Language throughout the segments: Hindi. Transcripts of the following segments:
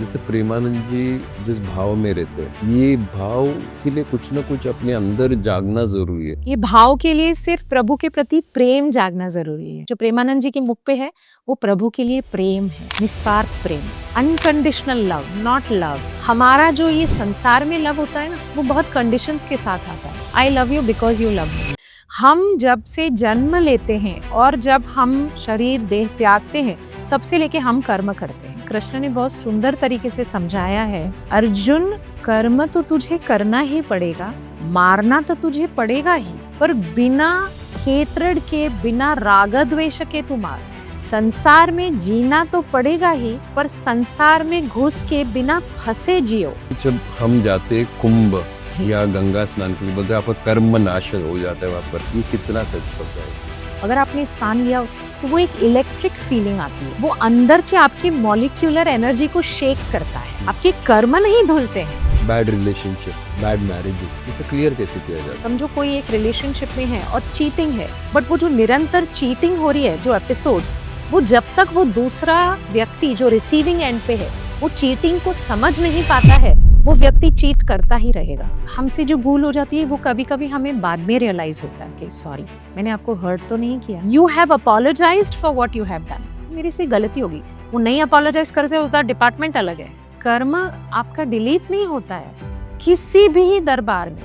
जैसे प्रेमानंद जी जिस भाव में रहते हैं, ये भाव के लिए कुछ ना कुछ अपने अंदर जागना जरूरी है। ये भाव के लिए सिर्फ प्रभु के प्रति प्रेम जागना जरूरी है। जो प्रेमानंद जी के मुख पे है वो प्रभु के लिए प्रेम है, निस्वार्थ प्रेम, अनकंडीशनल लव, नॉट लव। हमारा जो ये संसार में लव होता है ना, वो बहुत कंडीशंस के साथ आता है। I love you because you love मी। हम जब से जन्म लेते हैं और जब हम शरीर देह त्यागते हैं, तब से लेके हम कर्म करते हैं। कृष्ण ने बहुत सुंदर तरीके से समझाया है, अर्जुन कर्म तो तुझे करना ही पड़ेगा, मारना तो तुझे पड़ेगा ही, पर बिना हेट्रेड के, बिना राग द्वेष के तू मार। संसार में जीना तो पड़ेगा ही, पर संसार में घुस के बिना फंसे जियो। जब हम जाते कुंभ या गंगा स्नान के लिए, बोलते हैं आपका कर्म नाश हो जाता है वहाँ पर, ये कितना सच पड़ता है। अगर आपने स्नान लिया तो वो एक इलेक्ट्रिक फीलिंग आती है, वो अंदर के आपके मॉलिक्यूलर एनर्जी को शेक करता है। आपके कर्म नहीं धुलते हैं। बैड रिलेशनशिप, बैड मैरिजेस, इसे क्लियर कैसे किया जाता है? समझो कोई एक रिलेशनशिप में है और चीटिंग है, बट वो जो निरंतर चीटिंग हो रही है, जो एपिसोड्स, वो जब तक वो दूसरा व्यक्ति जो रिसीविंग एंड पे है वो चीटिंग को समझ नहीं पाता है, वो व्यक्ति चीट करता ही रहेगा। हमसे जो भूल हो जाती है वो कभी कभी हमें बाद में रियलाइज होता है कि सॉरी, मैंने आपको हर्ट तो नहीं किया। You have apologised for what you have done. मेरे से गलती होगी, वो नहीं अपोलोजाइज करते, उसका डिपार्टमेंट अलग है। कर्म आपका डिलीट नहीं होता है किसी भी दरबार में।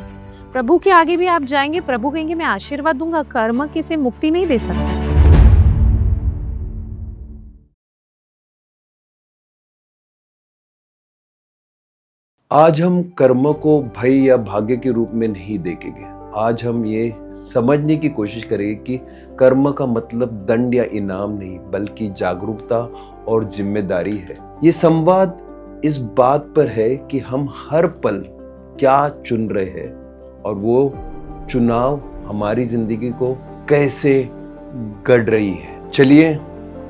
प्रभु के आगे भी आप जाएंगे, प्रभु कहेंगे मैं आशीर्वाद दूंगा, कर्म किसे मुक्ति नहीं दे सकता। आज हम कर्म को भय या भाग्य के रूप में नहीं देखेंगे। आज हम ये समझने की कोशिश करेंगे कि कर्म का मतलब दंड या इनाम नहीं, बल्कि जागरूकता और जिम्मेदारी है। ये संवाद इस बात पर है कि हम हर पल क्या चुन रहे हैं और वो चुनाव हमारी जिंदगी को कैसे गढ़ रही है। चलिए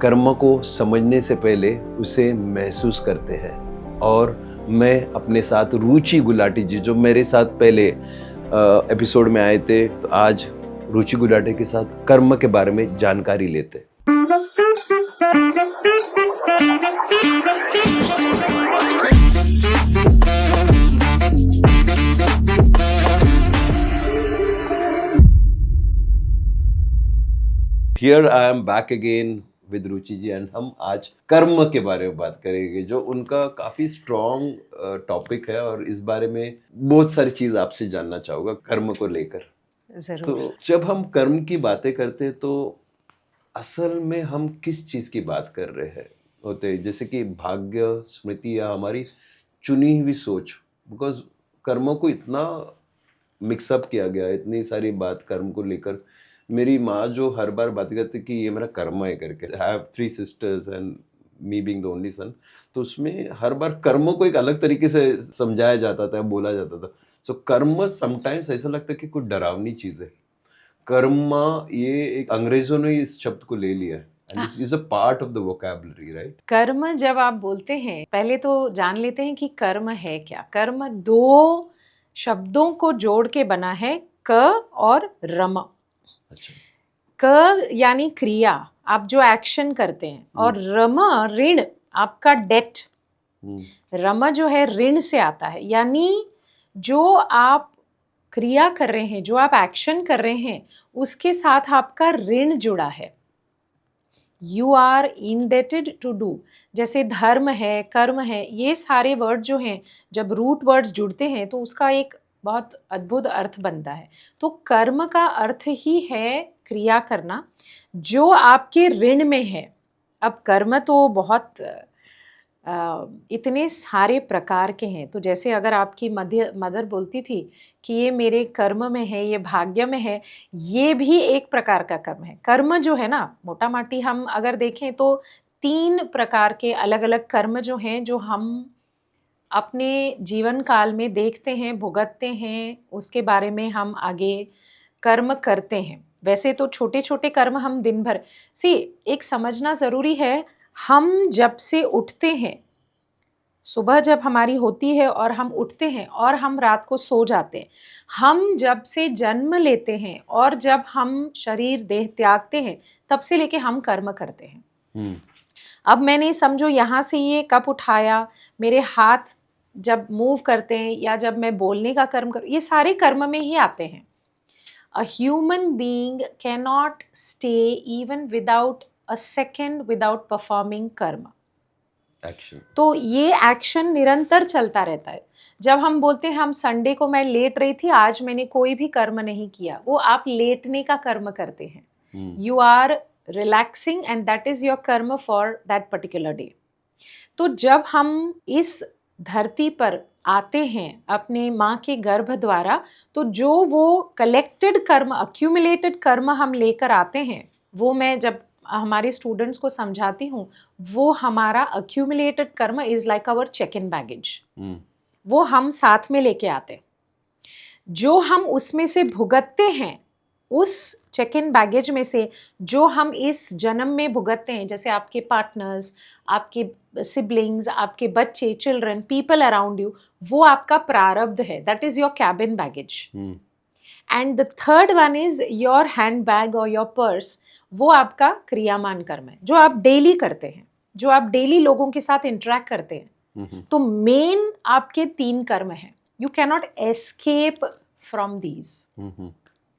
कर्म को समझने से पहले उसे महसूस करते हैं। और मैं अपने साथ रुचि गुलाटी जी, जो मेरे साथ पहले एपिसोड में आए थे, तो आज रुचि गुलाटी के साथ कर्म के बारे में जानकारी लेते। Here I am back again with Ruchi ji, and हम आज कर्म के बारे में बात करेंगे, जो उनका काफी स्ट्रॉन्ग टॉपिक है। और इस बारे में बहुत सारी चीज आपसे जानना चाहूंगा कर्म को लेकर। तो जब हम कर्म की बातें करते हैं तो असल में हम किस चीज की बात कर रहे हैं होते हैं? जैसे कि भाग्य, स्मृति या हमारी चुनी हुई सोच। बिकॉज कर्मों को इतना मिक्सअप किया गया, इतनी सारी बात कर्म को लेकर। मेरी माँ जो हर बार बात करती कि ये मेरा कर्म है करके, I have 3 sisters and me being the only son, तो उसमें हर बार कर्मों को एक अलग तरीके से समझाया जाता था, बोला जाता था। सो कर्म समटाइम्स ऐसा लगता है कि कुछ डरावनी चीज है। कर्म, ये एक अंग्रेजों ने इस शब्द को ले लिया है, and this is a part of the vocabulary, right? कर्म जब आप बोलते हैं, पहले तो जान लेते हैं कि कर्म है क्या। कर्म 2 शब्दों को जोड़ के बना है, क और रम। अच्छा। क यानी क्रिया, आप जो एक्शन करते हैं, और रम ऋण, आपका डेट। रम जो है ऋण से आता है, यानी जो आप क्रिया कर रहे हैं, जो आप एक्शन कर रहे हैं, उसके साथ आपका ऋण जुड़ा है। You are indebted to do. जैसे धर्म है, कर्म है, ये सारे वर्ड जो हैं, जब रूट वर्ड्स जुड़ते हैं तो उसका एक बहुत अद्भुत अर्थ बनता है। तो कर्म का अर्थ ही है क्रिया करना जो आपके ऋण में है। अब कर्म तो बहुत इतने सारे प्रकार के हैं। तो जैसे अगर आपकी मदर बोलती थी कि ये मेरे कर्म में है, ये भाग्य में है, ये भी एक प्रकार का कर्म है। कर्म जो है ना, मोटा माटी हम अगर देखें तो 3 प्रकार के अलग अलग कर्म जो हैं, जो हम अपने जीवन काल में देखते हैं, भुगतते हैं, उसके बारे में हम आगे कर्म करते हैं। वैसे तो छोटे छोटे कर्म हम दिन भर एक समझना ज़रूरी है। हम जब से उठते हैं, सुबह जब हमारी होती है और हम उठते हैं और हम रात को सो जाते हैं, हम जब से जन्म लेते हैं और जब हम शरीर देह त्यागते हैं, तब से लेके हम कर्म करते हैं। अब मैंने समझो यहाँ से ये कप उठाया, मेरे हाथ जब मूव करते हैं या जब मैं बोलने का कर्म कर, ये सारे कर्म में ही आते हैं. A human being cannot stay even without a second without performing karma. Action. तो ये एक्शन निरंतर चलता रहता है. जब हम बोलते हैं हम संडे को मैं लेट रही थी, आज मैंने कोई भी कर्म नहीं किया, वो आप लेटने का कर्म करते हैं. You are relaxing and that is your karma for that particular day. तो जब हम इस धरती पर आते हैं अपने माँ के गर्भ द्वारा, तो जो वो कलेक्टेड कर्म, अक्यूमुलेटेड कर्म हम लेकर आते हैं, वो मैं जब हमारे स्टूडेंट्स को समझाती हूँ, वो हमारा accumulated karma is like our check in baggage. वो हम साथ में लेके आते हैं. जो हम उसमें से भुगतते हैं, उस चेक इन बैगेज में से जो हम इस जन्म में भुगतते हैं, जैसे आपके पार्टनर्स, आपके सिबलिंग्स, आपके बच्चे, चिल्ड्रन, पीपल अराउंड यू, वो आपका प्रारब्ध है. That is your cabin baggage. And the third one is your hand bag और योर पर्स. वो आपका क्रियामान कर्म है, जो आप डेली करते हैं, जो आप डेली लोगों के साथ इंटरेक्ट करते हैं. तो मेन आपके 3 कर्म हैं. You can not escape from these.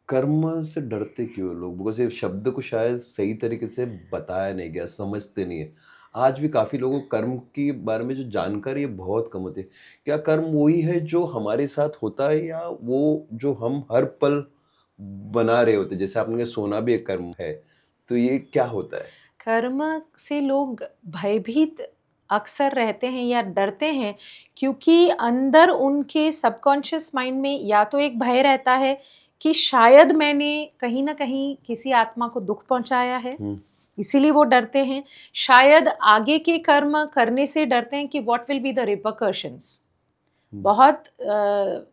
कर्म से डरते क्यों लोग? बिकॉज ये शब्द को शायद सही तरीके से बताया नहीं गया, समझते नहीं है. आज भी काफ़ी लोगों को कर्म के बारे में जो जानकारी है बहुत कम होती है. क्या कर्म वही है जो हमारे साथ होता है, या वो जो हम हर पल बना रहे होते हैं? जैसे आपने कहा सोना भी एक कर्म है, तो ये क्या होता है? कर्म से लोग भयभीत अक्सर रहते हैं या डरते हैं, क्योंकि अंदर उनके सबकॉन्शियस माइंड में या तो एक भय रहता है कि शायद मैंने कहीं ना कहीं किसी आत्मा को दुख पहुंचाया है, इसीलिए वो डरते हैं. शायद आगे के कर्म करने से डरते हैं कि what will be the repercussions. बहुत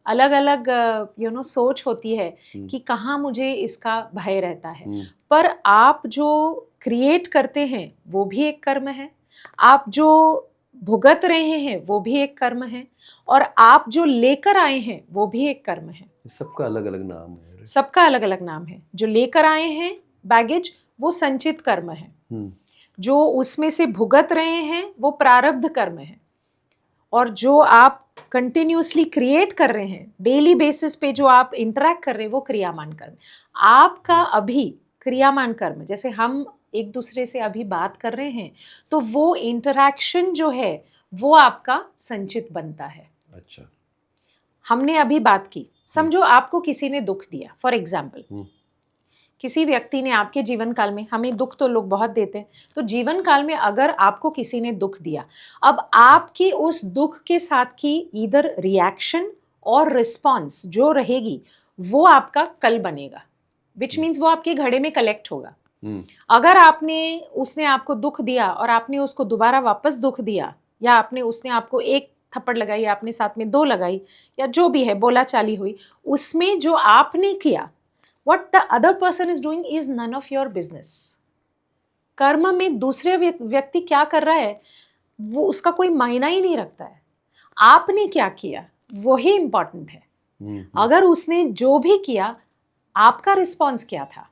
अलग अलग सोच होती है कि कहाँ मुझे इसका भय रहता है. पर आप जो क्रिएट करते हैं वो भी एक कर्म है, आप जो भुगत रहे हैं वो भी एक कर्म है, और आप जो लेकर आए हैं वो भी एक कर्म है. सबका अलग अलग नाम है. सबका अलग अलग नाम है. जो लेकर आए हैं बैगेज, वो संचित कर्म है. जो उसमें से भुगत रहे हैं वो प्रारब्ध कर्म है. और जो आप कंटिन्यूसली क्रिएट कर रहे हैं, डेली बेसिस पे जो आप इंटरेक्ट कर रहे हैं, वो क्रियामान कर्म. आपका अभी क्रियामान कर्म, जैसे हम एक दूसरे से अभी बात कर रहे हैं, तो वो इंटरेक्शन जो है वो आपका संचित बनता है. अच्छा. हमने अभी बात की, समझो आपको किसी ने दुख दिया. फॉर एग्जाम्पल, किसी व्यक्ति ने आपके जीवन काल में, हमें दुख तो लोग बहुत देते हैं, तो जीवन काल में अगर आपको किसी ने दुख दिया, अब आपकी उस दुख के साथ की इधर रिएक्शन और रिस्पॉन्स जो रहेगी, वो आपका कल बनेगा. विच मीन्स वो आपके घड़े में कलेक्ट होगा. अगर उसने आपको दुख दिया और आपने उसको दोबारा वापस दुख दिया, या उसने आपको एक थप्पड़ लगाई, आपने साथ में 2 लगाई, या जो भी है बोला चाली हुई, उसमें जो आपने किया, what the other person is doing is none of your business. कर्म में दूसरे व्यक्ति क्या कर रहा है वो उसका कोई मायना ही नहीं रखता है. आपने क्या किया वही इंपॉर्टेंट है. अगर उसने जो भी किया, आपका रिस्पॉन्स क्या था,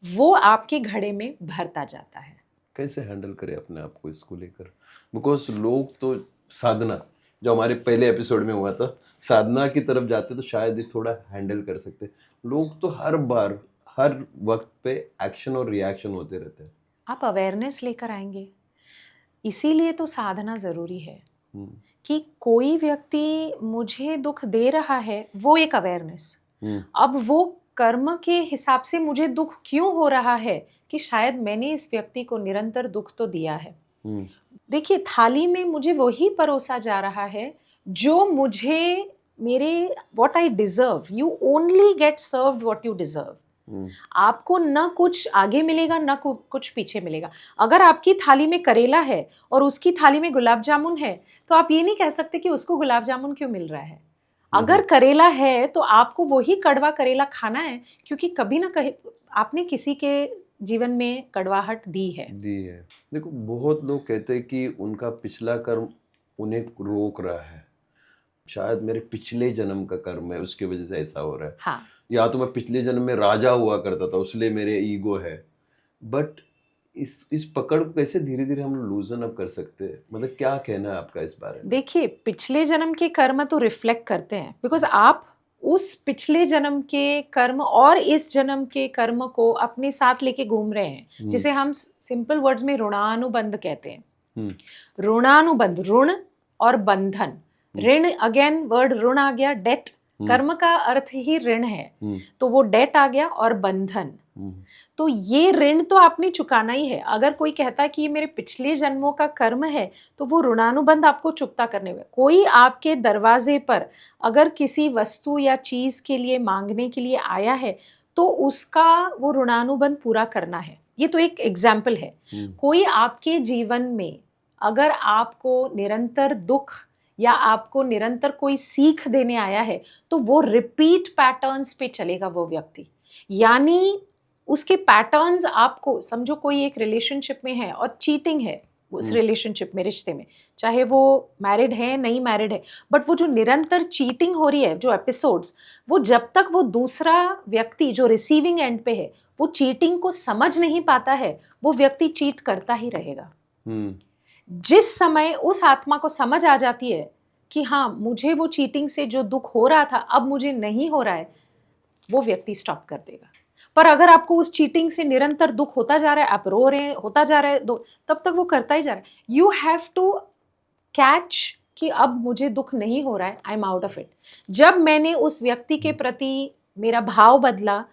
वो आपके घड़े में भरता जाता है. कैसे हैंडल करें अपने आप को इसको लेकर? बिकॉज लोग तो साधना, जो हमारे पहले एपिसोड में हुआ था, साधना की तरफ जाते तो शायद ये थोड़ा हैंडल कर सकते. लोग तो हर बार हर वक्त पे एक्शन और रिएक्शन होते रहते हैं. आप अवेयरनेस लेकर आएंगे, इसीलिए तो साधना ज़रूरी है. कि कोई व्यक्ति मुझे दुख दे रहा है, वो एक अवेयरनेस. अब वो कर्म के हिसाब से मुझे दुख क्यों हो रहा है, कि शायद मैंने इस व्यक्ति को निरंतर दुख तो दिया है. देखिए, थाली में मुझे वही परोसा जा रहा है जो मुझे मेरे what I deserve. You only get served what you deserve. आपको न कुछ आगे मिलेगा, न कुछ पीछे मिलेगा. अगर आपकी थाली में करेला है और उसकी थाली में गुलाब जामुन है, तो आप ये नहीं कह सकते कि उसको गुलाब जामुन क्यों मिल रहा है. अगर करेला है तो आपको वही कड़वा करेला खाना है, क्योंकि कभी ना कहीं आपने किसी के जीवन में कड़वाहट दी है. देखो, बहुत लोग कहते हैं कि उनका पिछला कर्म उन्हें रोक रहा है. शायद मेरे पिछले जन्म का कर्म है, उसकी वजह से ऐसा हो रहा है. हाँ. या तो मैं पिछले जन्म में राजा हुआ करता था, उसलिए मेरे ईगो है. बट इस पकड़ को कैसे धीरे धीरे हम लूजन अप कर सकते हैं, मतलब क्या कहना है आपका इस बारे में? देखिए, पिछले जन्म के कर्म तो रिफ्लेक्ट करते हैं, बिकॉज आप उस पिछले जन्म के कर्म और इस जन्म के कर्म को अपने साथ लेके घूम रहे हैं, जिसे हम सिंपल वर्ड्स में ऋणानुबंध कहते हैं। ऋणानुबंध, ऋण और बंधन। ऋण, अगेन वर्ड ऋण आ गया, डेट, कर्म का अर्थ ही ऋण है, तो वो डेट आ गया, और बंधन। तो ये ऋण तो आपने चुकाना ही है। अगर कोई कहता है कि ये मेरे पिछले जन्मों का कर्म है, तो वो ऋणानुबंध आपको चुकता करने में। कोई आपके दरवाजे पर अगर किसी वस्तु या चीज के लिए मांगने के लिए आया है, तो उसका वो ऋणानुबंध पूरा करना है। ये तो एक एग्जाम्पल है। कोई आपके जीवन में अगर आपको निरंतर दुख या आपको निरंतर कोई सीख देने आया है, तो वो रिपीट पैटर्न्स पे चलेगा वो व्यक्ति। यानी उसके पैटर्न्स आपको, समझो कोई एक रिलेशनशिप में है और चीटिंग है उस रिलेशनशिप में, रिश्ते में, चाहे वो मैरिड है नहीं मैरिड है, बट वो जो निरंतर चीटिंग हो रही है, जो एपिसोड्स, वो जब तक वो दूसरा व्यक्ति जो रिसीविंग एंड पे है वो चीटिंग को समझ नहीं पाता है, वो व्यक्ति चीट करता ही रहेगा। जिस समय उस आत्मा को समझ आ जाती है कि हाँ, मुझे वो चीटिंग से जो दुख हो रहा था अब मुझे नहीं हो रहा है, वो व्यक्ति स्टॉप कर देगा। पर अगर आपको उस चीटिंग से निरंतर दुख होता जा रहा है, आप रो रहे हैं, होता जा रहा है, तब तक वो करता ही जा रहा है। यू हैव टू कैच कि अब मुझे दुख नहीं हो रहा है, I am out of it. जब मैंने उस व्यक्ति के प्रति मेरा भाव बदला,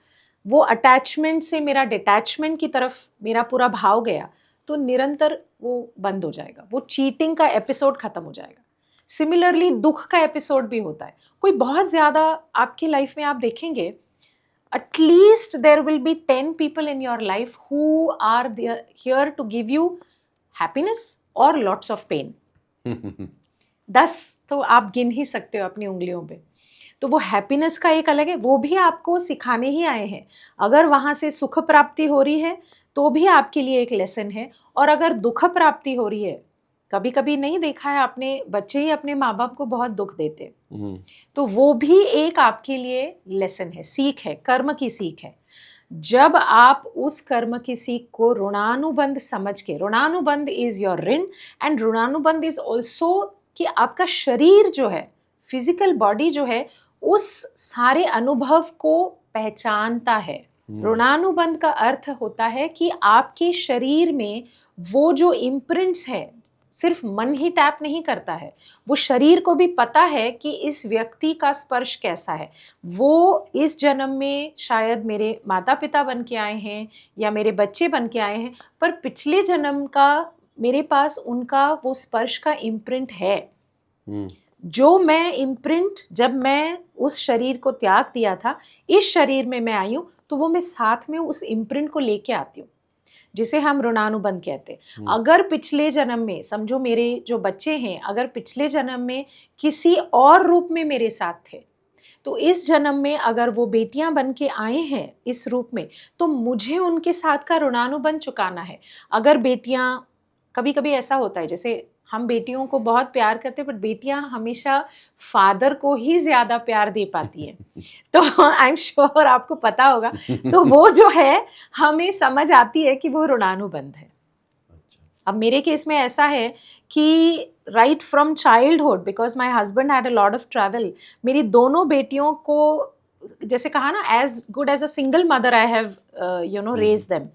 वो अटैचमेंट से मेरा डिटैचमेंट की तरफ मेरा पूरा भाव गया, तो निरंतर वो बंद हो जाएगा, वो चीटिंग का एपिसोड खत्म हो जाएगा। सिमिलरली दुख का एपिसोड भी होता है। कोई बहुत ज़्यादा आपकी लाइफ में आप देखेंगे, at least there will be 10 people in your life who are here to give you happiness or lots of pain. 10 तो आप गिन ही सकते हो अपनी उंगलियों पे। तो वो हैप्पीनेस का एक अलग है, वो भी आपको सिखाने ही आए हैं। अगर वहाँ से सुख प्राप्ति हो रही है तो भी आपके लिए एक लेसन है, और अगर दुख प्राप्ति हो रही है, कभी कभी नहीं देखा है आपने, बच्चे ही अपने माँ बाप को बहुत दुख देते, तो वो भी एक आपके लिए लेसन है, सीख है, कर्म की सीख है। जब आप उस कर्म की सीख को ऋणानुबंध समझ के, ऋणानुबंध इज योर ऋण, एंड ऋणानुबंध इज ऑल्सो कि आपका शरीर जो है, फिजिकल बॉडी जो है, उस सारे अनुभव को पहचानता है। ऋणानुबंध का अर्थ होता है कि आपके शरीर में वो जो इम्प्रिंट्स है, सिर्फ मन ही टैप नहीं करता है, वो शरीर को भी पता है कि इस व्यक्ति का स्पर्श कैसा है। वो इस जन्म में शायद मेरे माता पिता बन के आए हैं या मेरे बच्चे बन के आए हैं, पर पिछले जन्म का मेरे पास उनका वो स्पर्श का इम्प्रिंट है। जो मैं इम्प्रिंट, जब मैं उस शरीर को त्याग दिया था, इस शरीर में मैं आई हूँ, तो वो मैं साथ में उस इम्प्रिंट को लेके आती हूँ, जिसे हम ऋणानुबंध कहते हैं। अगर पिछले जन्म में, समझो मेरे जो बच्चे हैं, अगर पिछले जन्म में किसी और रूप में मेरे साथ थे, तो इस जन्म में अगर वो बेटियां बन के आए हैं इस रूप में, तो मुझे उनके साथ का ऋणानुबंध चुकाना है। अगर बेटियां, कभी कभी ऐसा होता है, जैसे हम बेटियों को बहुत प्यार करते हैं, बट बेटियां हमेशा फादर को ही ज़्यादा प्यार दे पाती हैं। तो आई एम श्योर आपको पता होगा, तो वो जो है हमें समझ आती है कि वो ऋणानुबंध है। अब मेरे केस में ऐसा है कि right from childhood, because my husband had a lot of travel, मेरी दोनों बेटियों को, जैसे कहा ना, as good as a single mother I have raise them.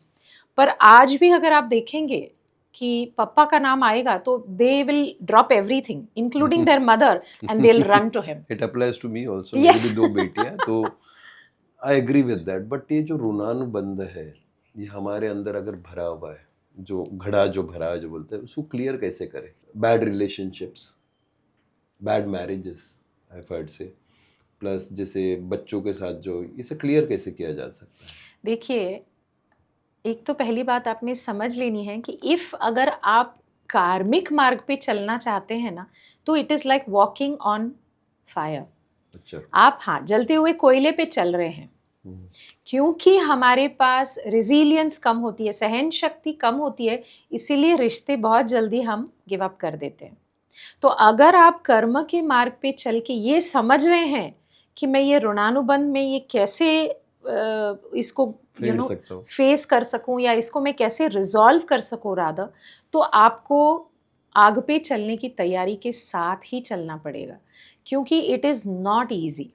पर आज भी अगर आप देखेंगे कि पापा का नाम आएगा, तो they will drop everything including their mother and they will run to him. It applies to me also. Yes. मेरी भी 2 बेटियां, तो I agree with that. But ये जो ऋणानुबंध है, ये हमारे अंदर अगर भरा हुआ है, जो घड़ा जो भरा है जो बोलते हैं, उसको क्लियर कैसे करें? Bad relationships, bad marriages, I heard से, प्लस जैसे बच्चों के साथ जो, इसे क्लियर कैसे किया जा सकता है? देखिए, एक तो पहली बात आपने समझ लेनी है कि इफ़ अगर आप कार्मिक मार्ग पे चलना चाहते हैं ना, तो it is like walking on fire. अच्छा। आप, हाँ, जलते हुए कोयले पे चल रहे हैं, क्योंकि हमारे पास रेजिलियंस कम होती है, सहन शक्ति कम होती है, इसीलिए रिश्ते बहुत जल्दी हम गिव अप कर देते हैं। तो अगर आप कर्म के मार्ग पे चल के ये समझ रहे हैं कि मैं ये ऋणानुबंध में ये कैसे इसको फेर सकता हूँ। फेस कर सकूं या इसको मैं कैसे रिजॉल्व कर सकूं रादर, तो आपको आग पे चलने की तैयारी के साथ ही चलना पड़ेगा, क्योंकि इट इज़ नॉट ईजी।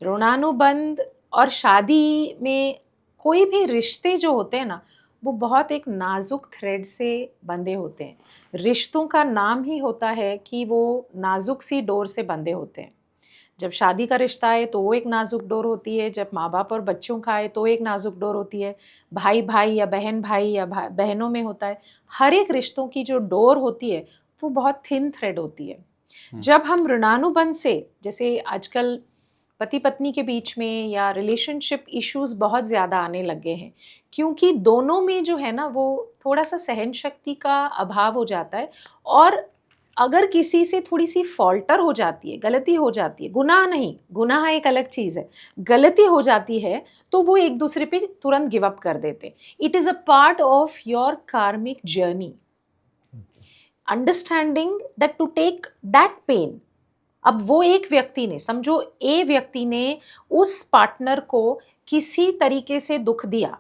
ऋणानुबंध और शादी में कोई भी रिश्ते जो होते हैं ना, वो बहुत एक नाजुक थ्रेड से बंधे होते हैं। रिश्तों का नाम ही होता है कि वो नाजुक सी डोर से बंधे होते हैं। जब शादी का रिश्ता आए तो वो एक नाजुक डोर होती है, जब माँ बाप और बच्चों का आए तो एक नाजुक डोर होती है, भाई भाई या बहनों में होता है। हर एक रिश्तों की जो डोर होती है वो बहुत थिन थ्रेड होती है। जब हम ऋणानुबंध से, जैसे आजकल पति पत्नी के बीच में या रिलेशनशिप इश्यूज बहुत ज़्यादा आने लग गए हैं, क्योंकि दोनों में जो है ना वो थोड़ा सा सहन शक्ति का अभाव हो जाता है। और अगर किसी से थोड़ी सी फॉल्टर हो जाती है, गलती हो जाती है, गुनाह नहीं, गुनाह एक अलग चीज़ है, गलती हो जाती है, तो वो एक दूसरे पे तुरंत गिव अप कर देते। It is a part of your karmic journey, understanding that to take that pain. अब वो एक व्यक्ति ने, समझो ए व्यक्ति ने उस पार्टनर को किसी तरीके से दुख दिया,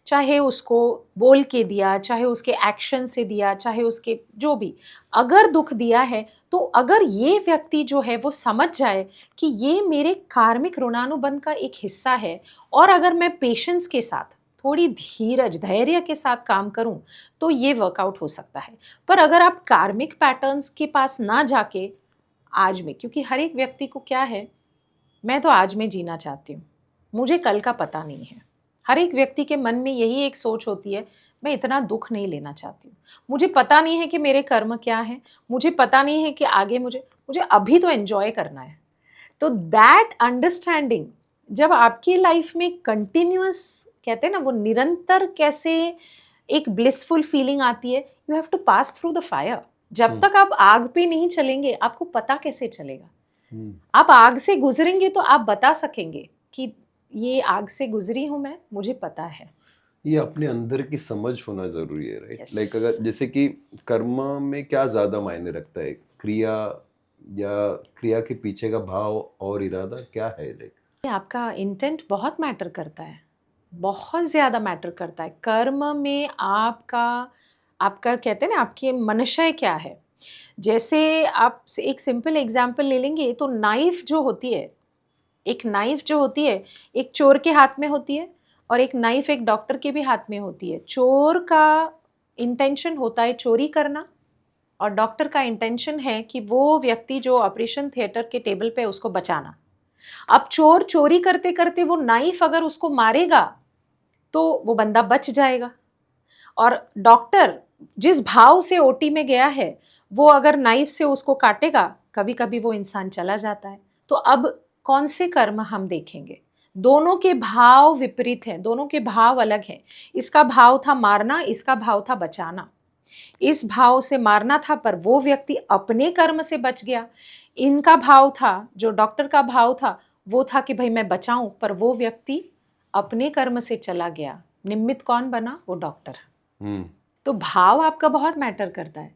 चाहे उसको बोल के दिया, चाहे उसके एक्शन से दिया, चाहे उसके जो भी, अगर दुख दिया है, तो अगर ये व्यक्ति जो है वो समझ जाए कि ये मेरे कार्मिक ऋणानुबंध का एक हिस्सा है, और अगर मैं पेशेंस के साथ, थोड़ी धीरज धैर्य के साथ काम करूं, तो ये वर्कआउट हो सकता है। पर अगर आप कार्मिक पैटर्न्स के पास ना जाके आज में, क्योंकि हर एक व्यक्ति को क्या है, मैं तो आज में जीना चाहती हूँ, मुझे कल का पता नहीं है। हर एक व्यक्ति के मन में यही एक सोच होती है, मैं इतना दुख नहीं लेना चाहती हूँ, मुझे पता नहीं है कि मेरे कर्म क्या है, मुझे पता नहीं है कि आगे मुझे अभी तो एंजॉय करना है। तो दैट अंडरस्टैंडिंग जब आपकी लाइफ में कंटिन्यूअस, कहते हैं ना वो निरंतर कैसे एक ब्लिसफुल फीलिंग आती है, you have to pass through the fire. जब तक आप आग पे नहीं चलेंगे आपको पता कैसे चलेगा? आप आग से गुजरेंगे तो आप बता सकेंगे कि ये आग से गुजरी हूं मैं, मुझे पता है। ये अपने अंदर की समझ होना जरूरी है, राइट? Yes. लाइक अगर जैसे कि कर्म में क्या ज्यादा मायने रखता है, क्रिया या क्रिया के पीछे का भाव और इरादा क्या है? लाइक आपका इंटेंट बहुत मैटर करता है, बहुत ज़्यादा मैटर करता है। कर्म में आपका कहते हैं ना आपकी मनशय क्या है। जैसे आप एक सिंपल एग्जांपल ले लेंगे तो नाइफ जो होती है, एक नाइफ जो होती है एक चोर के हाथ में होती है, और एक नाइफ एक डॉक्टर के भी हाथ में होती है। चोर का इंटेंशन होता है चोरी करना, और डॉक्टर का इंटेंशन है कि वो व्यक्ति जो ऑपरेशन थिएटर के टेबल पे उसको बचाना। अब चोर चोरी करते करते वो नाइफ अगर उसको मारेगा तो वो बंदा बच जाएगा, और डॉक्टर जिस भाव से ओटी में गया है वो अगर नाइफ से उसको काटेगा, कभी कभी वो इंसान चला जाता है। तो अब कौन से कर्म हम देखेंगे? दोनों के भाव विपरीत हैं, दोनों के भाव अलग हैं। इसका भाव था मारना, इसका भाव था बचाना। इस भाव से मारना था पर वो व्यक्ति अपने कर्म से बच गया। इनका भाव था, जो डॉक्टर का भाव था वो था कि भाई मैं बचाऊं, पर वो व्यक्ति अपने कर्म से चला गया। निमित्त कौन बना? वो डॉक्टर। तो भाव आपका बहुत मैटर करता है,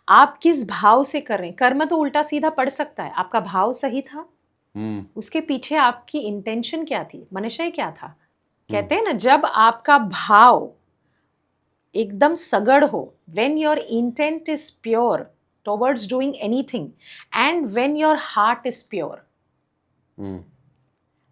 आप किस भाव से कर रहे हैं। कर्म तो उल्टा सीधा पड़ सकता है, आपका भाव सही था, उसके पीछे आपकी इंटेंशन क्या थी, मनशय क्या था। कहते हैं ना जब आपका भाव एकदम सगड़ हो, when your intent is pure towards doing anything and when your heart is pure,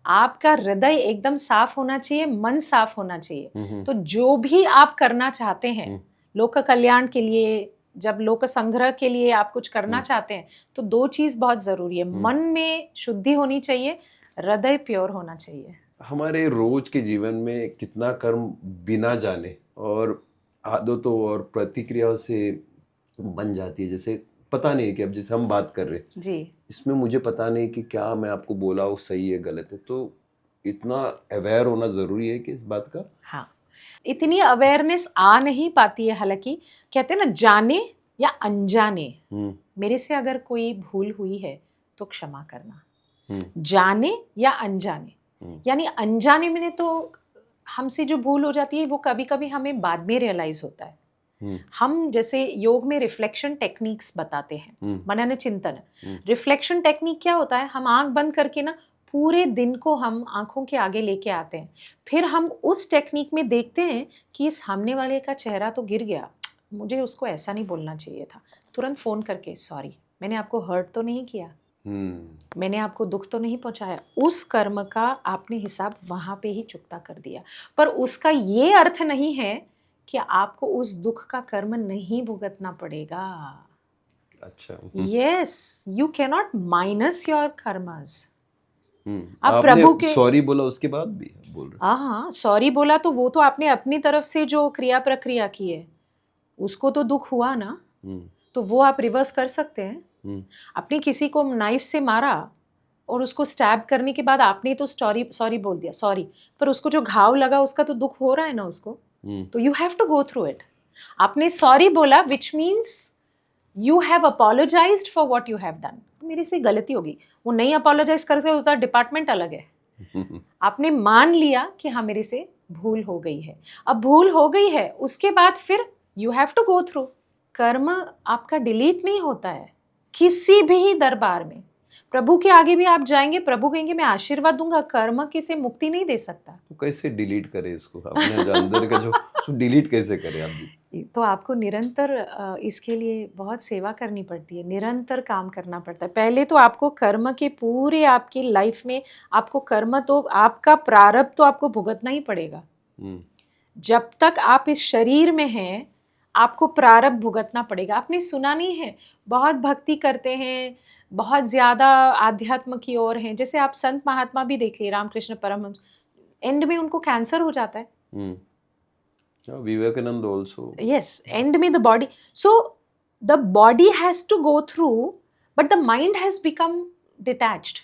आपका हृदय एकदम साफ होना चाहिए, मन साफ होना चाहिए। तो जो भी आप करना चाहते हैं लोक कल्याण के लिए, जब लोक संग्रह के लिए आप कुछ करना चाहते हैं, तो दो चीज बहुत जरूरी है, मन में शुद्धि होनी चाहिए, हृदय प्योर होना चाहिए। हमारे रोज के जीवन में कितना कर्म बिना जाने और आदतों और प्रतिक्रियाओं से बन जाती है। जैसे पता नहीं है कि अब जैसे हम बात कर रहे हैं जी, इसमें मुझे पता नहीं कि क्या मैं आपको बोला वो सही है गलत है, तो इतना अवेयर होना जरूरी है कि इस बात का। हाँ, इतनी अवेयरनेस आ नहीं पाती है। हालांकि कहते हैं ना जाने या अनजाने, मेरे से अगर कोई भूल हुई है तो क्षमा करना। जाने या अनजाने, यानी अनजाने में तो हमसे जो भूल हो जाती है वो कभी कभी हमें बाद में रियलाइज होता है। हम जैसे योग में रिफ्लेक्शन टेक्निक्स बताते हैं, मनन चिंतन। रिफ्लेक्शन टेक्निक क्या होता है, हम आंख बंद करके ना पूरे दिन को हम आंखों के आगे लेके आते हैं, फिर हम उस टेक्निक में देखते हैं कि ये सामने वाले का चेहरा तो गिर गया, मुझे उसको ऐसा नहीं बोलना चाहिए था, तुरंत फ़ोन करके सॉरी, मैंने आपको हर्ट तो नहीं किया, मैंने आपको दुख तो नहीं पहुंचाया, उस कर्म का आपने हिसाब वहां पे ही चुकता कर दिया। पर उसका ये अर्थ नहीं है कि आपको उस दुख का कर्म नहीं भुगतना पड़ेगा। अच्छा। Yes, you can not minus your karmas. आप आपने प्रभु के सॉरी बोला उसके बाद भी बोल रहे हाँ, सॉरी बोला तो वो तो आपने अपनी तरफ से जो क्रिया प्रक्रिया की है उसको तो दुख हुआ ना, तो वो आप रिवर्स कर सकते हैं। आपने किसी को नाइफ से मारा और उसको स्टैब करने के बाद आपने तो सॉरी बोल दिया, सॉरी, पर उसको जो घाव लगा उसका तो दुख हो रहा है ना उसको, तो you have to go through it. आपने सॉरी बोला which means you have apologised for what you have done. मेरे से गलती होगी, वो नहीं अपोलोजाइज करके उसका डिपार्टमेंट अलग है। आपने मान लिया कि हाँ मेरे से भूल हो गई है, अब भूल हो गई है, उसके बाद फिर you have to go through. कर्म आपका डिलीट नहीं होता है किसी भी दरबार में। प्रभु के आगे भी आप जाएंगे, प्रभु कहेंगे मैं आशीर्वाद दूंगा, कर्म किसे मुक्ति नहीं दे सकता। तो कैसे डिलीट करें इसको, अपने जो अंदर का जो डिलीट कैसे करें आप जी? तो आपको निरंतर इसके लिए बहुत सेवा करनी पड़ती है, निरंतर काम करना पड़ता है। पहले तो आपको कर्म के पूरे आपकी लाइफ में आपको कर्म तो आपका प्रारब्ध तो आपको भुगतना ही पड़ेगा। जब तक आप इस शरीर में हैं आपको प्रारब्ध भुगतना पड़ेगा। आपने सुना नहीं है, बहुत भक्ति करते हैं, बहुत ज़्यादा आध्यात्म की ओर हैं, जैसे आप संत महात्मा भी देखिए, रामकृष्ण परमहंस, एंड में उनको कैंसर हो जाता है। विवेकानंद ऑल्सो, यस, एंड में the body, so the body has to go through but the mind has become detached.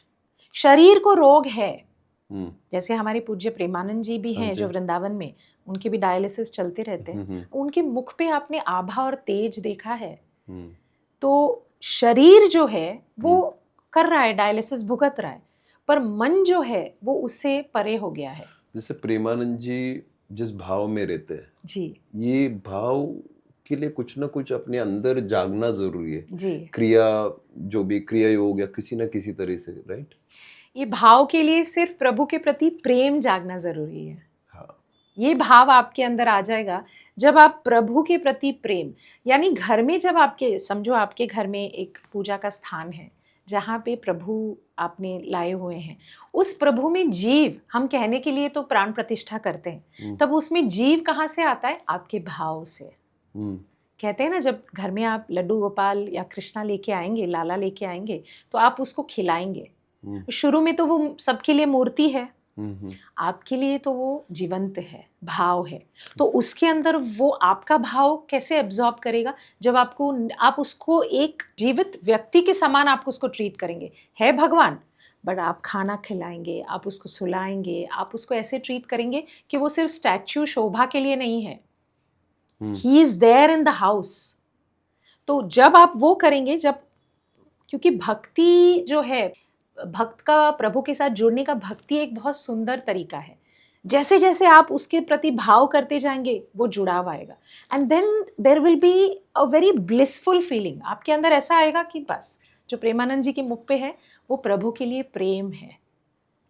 शरीर को रोग है, जैसे हमारे पूज्य प्रेमानंद जी भी हैं जो वृंदावन में, उनके भी डायलिसिस चलते रहते हैं, उनके मुख पे आपने आभा और तेज देखा है। तो शरीर जो है वो कर रहा है, डायलिसिस भुगत रहा है, पर मन जो है वो उससे परे हो गया है। जैसे प्रेमानंद जी जिस भाव में रहते हैं जी, ये भाव के लिए कुछ ना कुछ अपने अंदर जागना जरूरी है जी, क्रिया, जो भी क्रिया योग या किसी ना किसी तरह से, राइट? ये भाव के लिए सिर्फ प्रभु के प्रति प्रेम जागना जरूरी है। हाँ, ये भाव आपके अंदर आ जाएगा जब आप प्रभु के प्रति प्रेम, यानी घर में जब आपके, समझो आपके घर में एक पूजा का स्थान है जहाँ पे प्रभु आपने लाए हुए हैं, उस प्रभु में जीव, हम कहने के लिए तो प्राण प्रतिष्ठा करते हैं, तब उसमें जीव कहाँ से आता है? आपके भाव से। कहते हैं ना, जब घर में आप लड्डू गोपाल या कृष्णा लेके आएंगे, लाला लेके आएंगे, तो आप उसको खिलाएंगे। शुरू में तो वो सबके लिए मूर्ति है, आपके लिए तो वो जीवंत है, भाव है। तो उसके अंदर वो आपका भाव कैसे एब्जॉर्ब करेगा? जब आप उसको एक जीवित व्यक्ति के समान आप उसको ट्रीट करेंगे। है भगवान, बट आप खाना खिलाएंगे, आप उसको सुलाएंगे, आप उसको ऐसे ट्रीट करेंगे कि वो सिर्फ स्टैच्यू शोभा के लिए नहीं है, he is there in the house. तो जब आप वो करेंगे, जब, क्योंकि भक्ति जो है, भक्त का प्रभु के साथ जुड़ने का भक्ति एक बहुत सुंदर तरीका है। जैसे जैसे आप उसके प्रति भाव करते जाएंगे वो जुड़ाव आएगा, and then there will be a very blissful feeling. आपके अंदर ऐसा आएगा कि बस जो प्रेमानंद जी के मुख पे है वो प्रभु के लिए प्रेम है,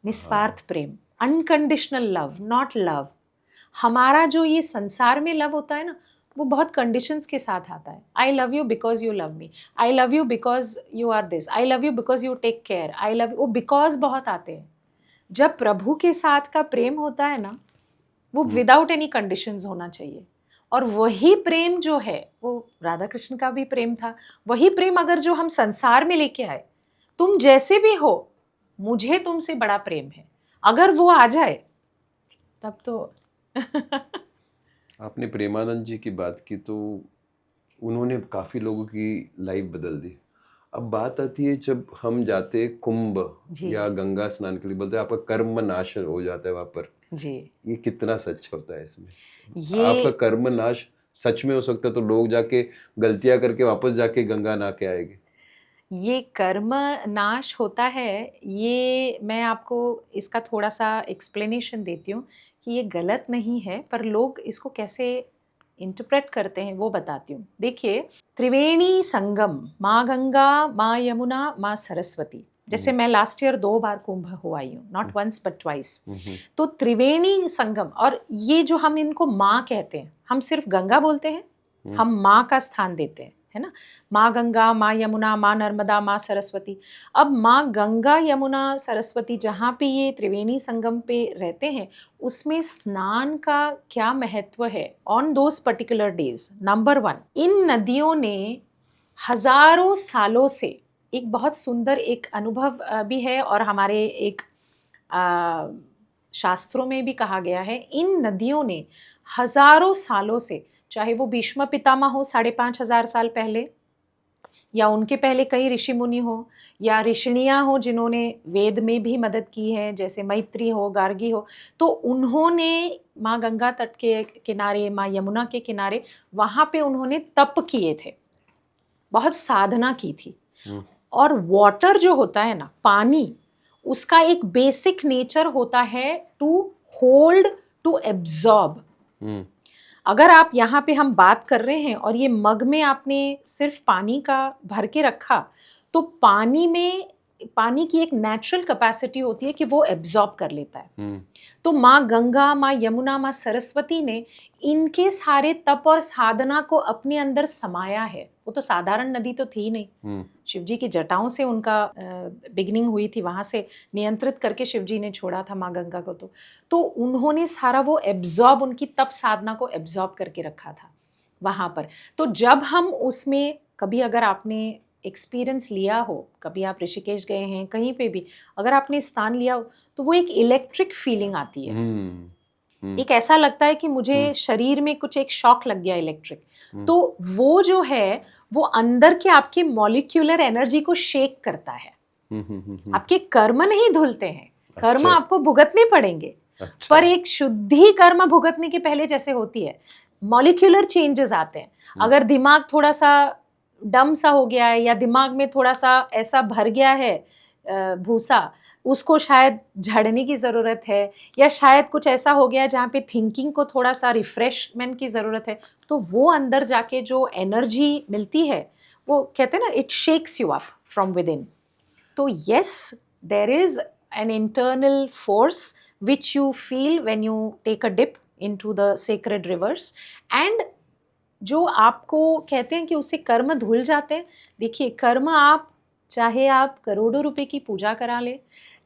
निस्वार्थ प्रेम, अनकंडीशनल लव, नॉट लव। हमारा जो ये संसार में लव होता है ना, वो बहुत कंडीशंस के साथ आता है। I love you because you love me, I love you because you are this, I love you because you take care, I love you, वो बिकॉज बहुत आते हैं। जब प्रभु के साथ का प्रेम होता है ना, वो विदाउट एनी कंडीशंस होना चाहिए। और वही प्रेम जो है वो राधा कृष्ण का भी प्रेम था, वही प्रेम अगर जो हम संसार में लेके आए, तुम जैसे भी हो मुझे तुमसे बड़ा प्रेम है, अगर वो आ जाए तब तो आपने प्रेमानंद जी की बात की तो उन्होंने काफ़ी लोगों की लाइफ बदल दी। अब बात आती है जब हम जाते कुंभ या गंगा स्नान के लिए, बोलते हैं आपका कर्म नाश हो जाता है वहाँ पर जी। ये कितना सच होता है इसमें? ये आपका कर्म नाश सच में हो सकता है तो लोग जाके गलतियां करके वापस जाके गंगा नहा के आएंगे। ये कर्म नाश होता है, ये मैं आपको इसका थोड़ा सा एक्सप्लेनेशन देती हूँ कि ये गलत नहीं है, पर लोग इसको कैसे इंटरप्रेट करते हैं वो बताती हूँ। देखिए, त्रिवेणी संगम, माँ गंगा, माँ यमुना, माँ सरस्वती, जैसे मैं लास्ट ईयर 2 बार कुंभ हो आई हूँ, नॉट वंस बट ट्वाइस। हम्म, तो त्रिवेणी संगम, और ये जो हम इनको माँ कहते हैं, हम सिर्फ गंगा बोलते हैं, हम माँ का स्थान देते हैं, है ना। माँ गंगा, माँ यमुना, माँ नर्मदा, माँ सरस्वती। अब माँ गंगा, यमुना, सरस्वती जहाँ पे ये त्रिवेणी संगम पे रहते हैं, उसमें स्नान का क्या महत्व है on those particular days. Number 1, इन नदियों ने हजारों सालों से, एक बहुत सुंदर एक अनुभव भी है, और हमारे एक शास्त्रों में भी कहा गया है, इन नदियों ने हजारों सालों से, चाहे वो भीष्म पितामह हो 5,500 साल पहले, या उनके पहले कई ऋषि मुनि हो, या ऋषिणियाँ हो जिन्होंने वेद में भी मदद की है, जैसे मैत्री हो, गार्गी हो, तो उन्होंने माँ गंगा तट के किनारे, माँ यमुना के किनारे, वहाँ पे उन्होंने तप किए थे, बहुत साधना की थी। और वाटर जो होता है ना, पानी, उसका एक बेसिक नेचर होता है टू होल्ड, टू एब्जॉर्ब। अगर आप यहाँ पे हम बात कर रहे हैं और ये मग में आपने सिर्फ पानी का भर के रखा, तो पानी की एक नेचुरल कैपेसिटी होती है कि वो एब्जॉर्ब कर लेता है। तो माँ गंगा, माँ यमुना, माँ सरस्वती ने इनके सारे तप और साधना को अपने अंदर समाया है। वो तो साधारण नदी तो थी नहीं, शिव जी की जटाओं से उनका बिगनिंग हुई थी, वहां से नियंत्रित करके शिव जी ने छोड़ा था माँ गंगा को। तो उन्होंने सारा वो एब्जॉर्ब, उनकी तप साधना को एब्जॉर्ब करके रखा था वहां पर। तो जब हम उसमें, कभी अगर आपने एक्सपीरियंस लिया हो, कभी आप ऋषिकेश गए हैं, कहीं पे भी अगर आपने स्थान लिया हो, तो वो एक इलेक्ट्रिक फीलिंग आती है। एक ऐसा लगता है कि मुझे शरीर में कुछ एक शॉक लग गया इलेक्ट्रिक। तो वो जो है, वो अंदर के आपके मॉलिक्यूलर एनर्जी को शेक करता है। आपके कर्म नहीं धुलते हैं, कर्म अच्छा। आपको भुगतने पड़ेंगे। अच्छा। पर एक शुद्धि कर्म भुगतने के पहले जैसे होती है, मॉलिक्यूलर चेंजेस आते हैं। अगर दिमाग थोड़ा सा डम सा हो गया है, या दिमाग में थोड़ा सा ऐसा भर गया है भूसा, उसको शायद झाड़ने की ज़रूरत है, या शायद कुछ ऐसा हो गया जहाँ पे थिंकिंग को थोड़ा सा रिफ्रेशमेंट की ज़रूरत है, तो वो अंदर जाके जो एनर्जी मिलती है, वो कहते हैं ना, it shakes you up from within. तो yes, there is an internal force which you feel when you take a dip into the sacred rivers, and जो आपको कहते हैं कि उससे कर्म धुल जाते हैं। देखिए, कर्म आप, चाहे आप करोड़ों रुपए की पूजा करा ले,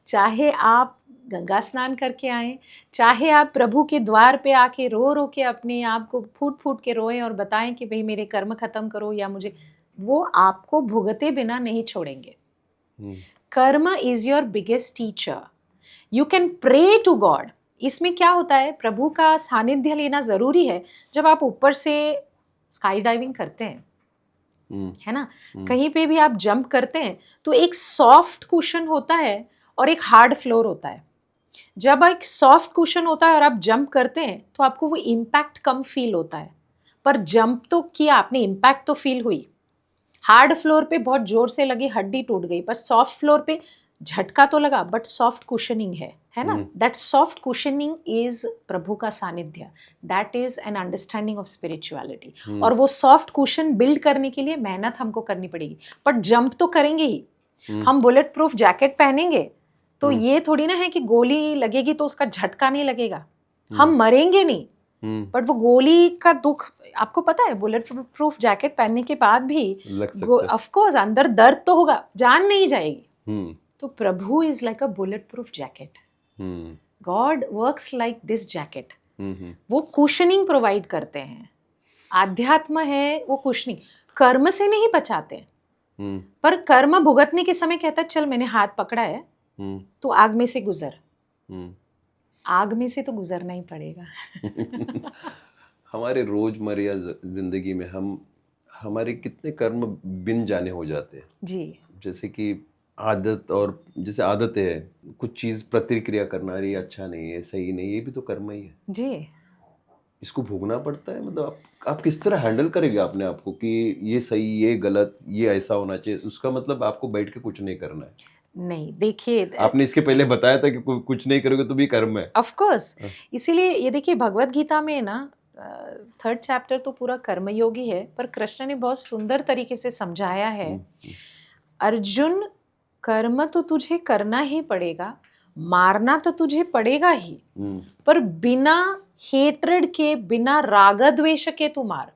चाहे आप गंगा स्नान करके आए, चाहे आप प्रभु के द्वार पे आके रो रो के अपने आप को फूट फूट के रोएं और बताएं कि भाई मेरे कर्म खत्म करो, या मुझे, वो आपको भुगते बिना नहीं छोड़ेंगे। Karma is your biggest teacher. You can pray to God. इसमें क्या होता है, प्रभु का सानिध्य लेना जरूरी है। जब आप ऊपर से स्काई डाइविंग करते हैं, है ना, कहीं पे भी आप जंप करते हैं, तो एक सॉफ्ट कुशन होता है और एक हार्ड फ्लोर होता है। जब एक सॉफ्ट कुशन होता है और आप जंप करते हैं, तो आपको वो इम्पैक्ट कम फील होता है, पर जंप तो किया आपने, इम्पैक्ट तो फील हुई। हार्ड फ्लोर पे बहुत जोर से लगी, हड्डी टूट गई, पर सॉफ्ट फ्लोर पे झटका तो लगा, बट सॉफ्ट कुशनिंग है ना। दैट सॉफ्ट कुशनिंग इज प्रभु का सानिध्य, that is an understanding of spirituality. और वो सॉफ्ट कुशन बिल्ड करने के लिए मेहनत हमको करनी पड़ेगी, बट जंप तो करेंगे ही। हम बुलेट प्रूफ जैकेट पहनेंगे, तो ये थोड़ी ना है कि गोली लगेगी तो उसका झटका नहीं लगेगा, हम मरेंगे नहीं, बट वो गोली का दुख आपको पता है। बुलेट प्रूफ जैकेट पहनने के बाद भी ऑफ कोर्स अंदर दर्द तो होगा, जान नहीं जाएगी। तो प्रभु is like a bulletproof jacket, God works like this jacket. वो कुशनिंग प्रोवाइड करते हैं। आध्यात्म है वो कुशनिंग, कर्म से नहीं बचाते, पर कर्म भुगतने के समय कहता है चल मैंने हाथ पकड़ा है, तो आग में से गुजर। आग में से तो गुजरना ही पड़ेगा। हमारे रोजमर्रा जिंदगी में हमारे कितने कर्म बिन जाने हो जाते हैं जी। जैसे कि आदत, और जैसे आदत है कुछ चीज प्रतिक्रिया करना, अरे अच्छा नहीं है, सही नहीं, ये भी तो कर्म ही है जी। इसको भोगना पड़ता है। मतलब आप किस तरह हैंडल करेंगे अपने आप को कि ये सही, ये गलत, ये ऐसा होना चाहिए, उसका मतलब आपको बैठ के कुछ नहीं करना है। नहीं, देखिए, आपने इसके पहले बताया था कि कुछ नहीं करोगे तो भी कर्म है। Of course. इसीलिए ये देखिए, भगवत गीता में ना 3rd चैप्टर तो पूरा कर्मयोगी है, पर कृष्ण ने बहुत सुंदर तरीके से समझाया है। अर्जुन कर्म तो तुझे करना ही पड़ेगा, मारना तो तुझे पड़ेगा ही, पर बिना हेट्रेड के, बिना राग द्वेष के तू मार।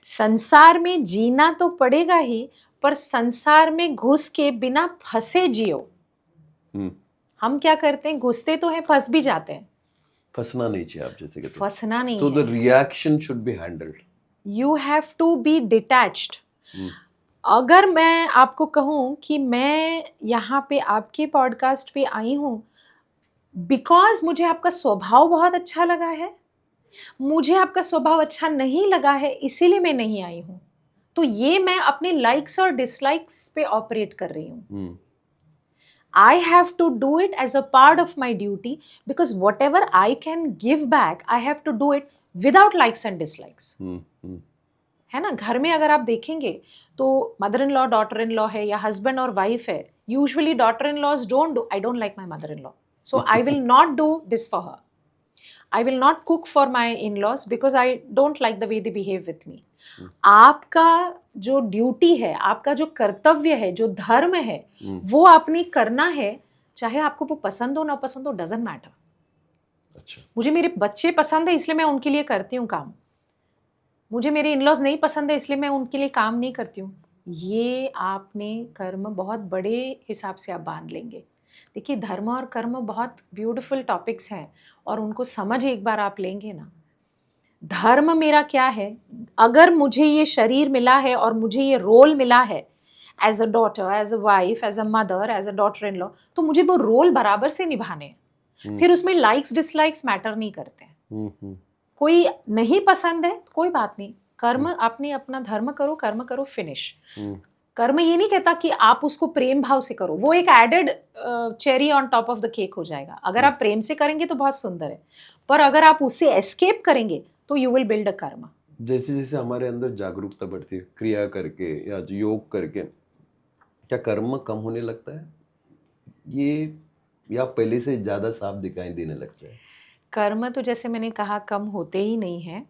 संसार में जीना तो पड़ेगा ही, पर संसार में घुस के बिना फंसे जियो। हम क्या करते हैं, घुसते तो हैं, फंस भी जाते हैं। फंसना नहीं चाहिए, आप जैसे कहते हैं। फंसना नहीं तो है। The reaction should be handled. You have to be detached. अगर मैं आपको कहूं कि मैं यहाँ पे आपके पॉडकास्ट पे आई हूँ बिकॉज मुझे आपका स्वभाव बहुत अच्छा लगा है, मुझे आपका स्वभाव अच्छा नहीं लगा है इसीलिए मैं नहीं आई हूँ, तो ये मैं अपने लाइक्स और डिसलाइक्स पे ऑपरेट कर रही हूँ। I have to do it as a part of my duty because whatever I can give back, I have to do it without likes and dislikes. है ना? घर में अगर आप देखेंगे तो mother in law daughter in law है या हस्बैंड और वाइफ है, usually daughter in laws don't do, I don't like my mother in law, so I will not do this for her, I will not cook for my in laws because I don't like the way they behave with me. आपका जो ड्यूटी है, आपका जो कर्तव्य है, जो धर्म है, वो आपने करना है, चाहे आपको वो पसंद हो ना पसंद हो, डजंट मैटर। अच्छा, मुझे मेरे बच्चे पसंद है इसलिए मैं उनके लिए करती हूँ काम, मुझे मेरे इन-लॉज नहीं पसंद है इसलिए मैं उनके लिए काम नहीं करती हूँ। ये आपने कर्म बहुत बड़े हिसाब से आप बांध लेंगे। देखिए, धर्म और कर्म बहुत ब्यूटीफुल टॉपिक्स हैं और उनको समझ एक बार आप लेंगे ना, धर्म मेरा क्या है, अगर मुझे ये शरीर मिला है और मुझे ये रोल मिला है as a daughter, as a wife, as a mother, as a daughter in law, तो मुझे वो रोल बराबर से निभाने हैं। फिर उसमें लाइक्स डिसलाइक्स मैटर नहीं करते हैं। कोई नहीं पसंद है कोई बात नहीं, कर्म आपने अपना धर्म करो, कर्म करो, फिनिश। कर्म ये नहीं कहता कि आप उसको प्रेम भाव से करो, वो एक added cherry on top of the cake हो जाएगा। अगर आप प्रेम से करेंगे तो बहुत सुंदर है, पर अगर आप उससे एस्केप करेंगे तो यू विल बिल्ड अ कर्म। जैसे जैसे हमारे अंदर जागरूकता बढ़ती है क्रिया करके या योग करके, क्या कर्म कम होने लगता है ये, या पहले से ज्यादा साफ दिखाई देने लगता है? कर्म तो जैसे मैंने कहा कम होते ही नहीं है।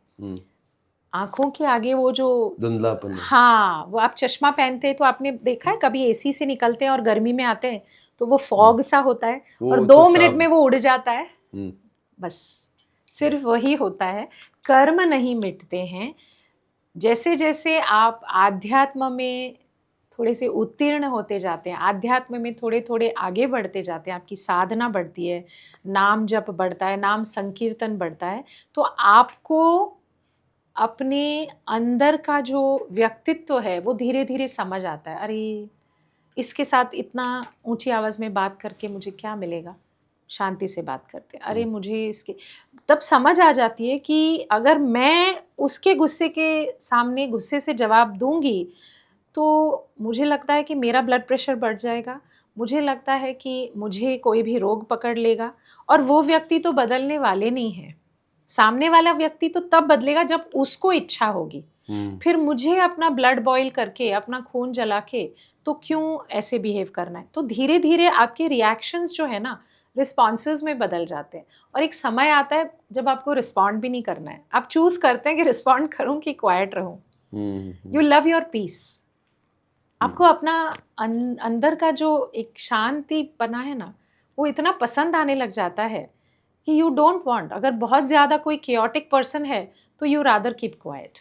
आंखों के आगे वो जो धुंधलापन है। हाँ, वो आप चश्मा पहनते हैं तो आपने देखा है कभी एसी से निकलते हैं और गर्मी में आते हैं तो वो फॉग सा होता है और 2 मिनट में वो उड़ जाता है। बस सिर्फ वही होता है, कर्म नहीं मिटते हैं। जैसे जैसे आप आध्यात्म में थोड़े से उत्तीर्ण होते जाते हैं, आध्यात्म में थोड़े थोड़े आगे बढ़ते जाते हैं, आपकी साधना बढ़ती है, नाम जप बढ़ता है, नाम संकीर्तन बढ़ता है, तो आपको अपने अंदर का जो व्यक्तित्व है वो धीरे धीरे समझ आता है। अरे, इसके साथ इतना ऊंची आवाज़ में बात करके मुझे क्या मिलेगा, शांति से बात करते हैं। अरे, मुझे इसके तब समझ आ जाती है कि अगर मैं उसके गुस्से के सामने गुस्से से जवाब दूंगी तो मुझे लगता है कि मेरा ब्लड प्रेशर बढ़ जाएगा, मुझे लगता है कि मुझे कोई भी रोग पकड़ लेगा, और वो व्यक्ति तो बदलने वाले नहीं है। सामने वाला व्यक्ति तो तब बदलेगा जब उसको इच्छा होगी। फिर मुझे अपना ब्लड बॉईल करके, अपना खून जला के तो क्यों ऐसे बिहेव करना है? तो धीरे धीरे आपके रिएक्शंस जो है ना, रिस्पॉन्सेज में बदल जाते हैं, और एक समय आता है जब आपको रिस्पॉन्ड भी नहीं करना है, आप चूज करते हैं कि रिस्पॉन्ड करूं कि क्वाइट रहूं। You love your peace. आपको अपना अंदर का जो एक शांति बना है ना, वो इतना पसंद आने लग जाता है कि यू डोंट वांट, अगर बहुत ज़्यादा कोई केओटिक पर्सन है तो यू रादर कीप क्वाइट।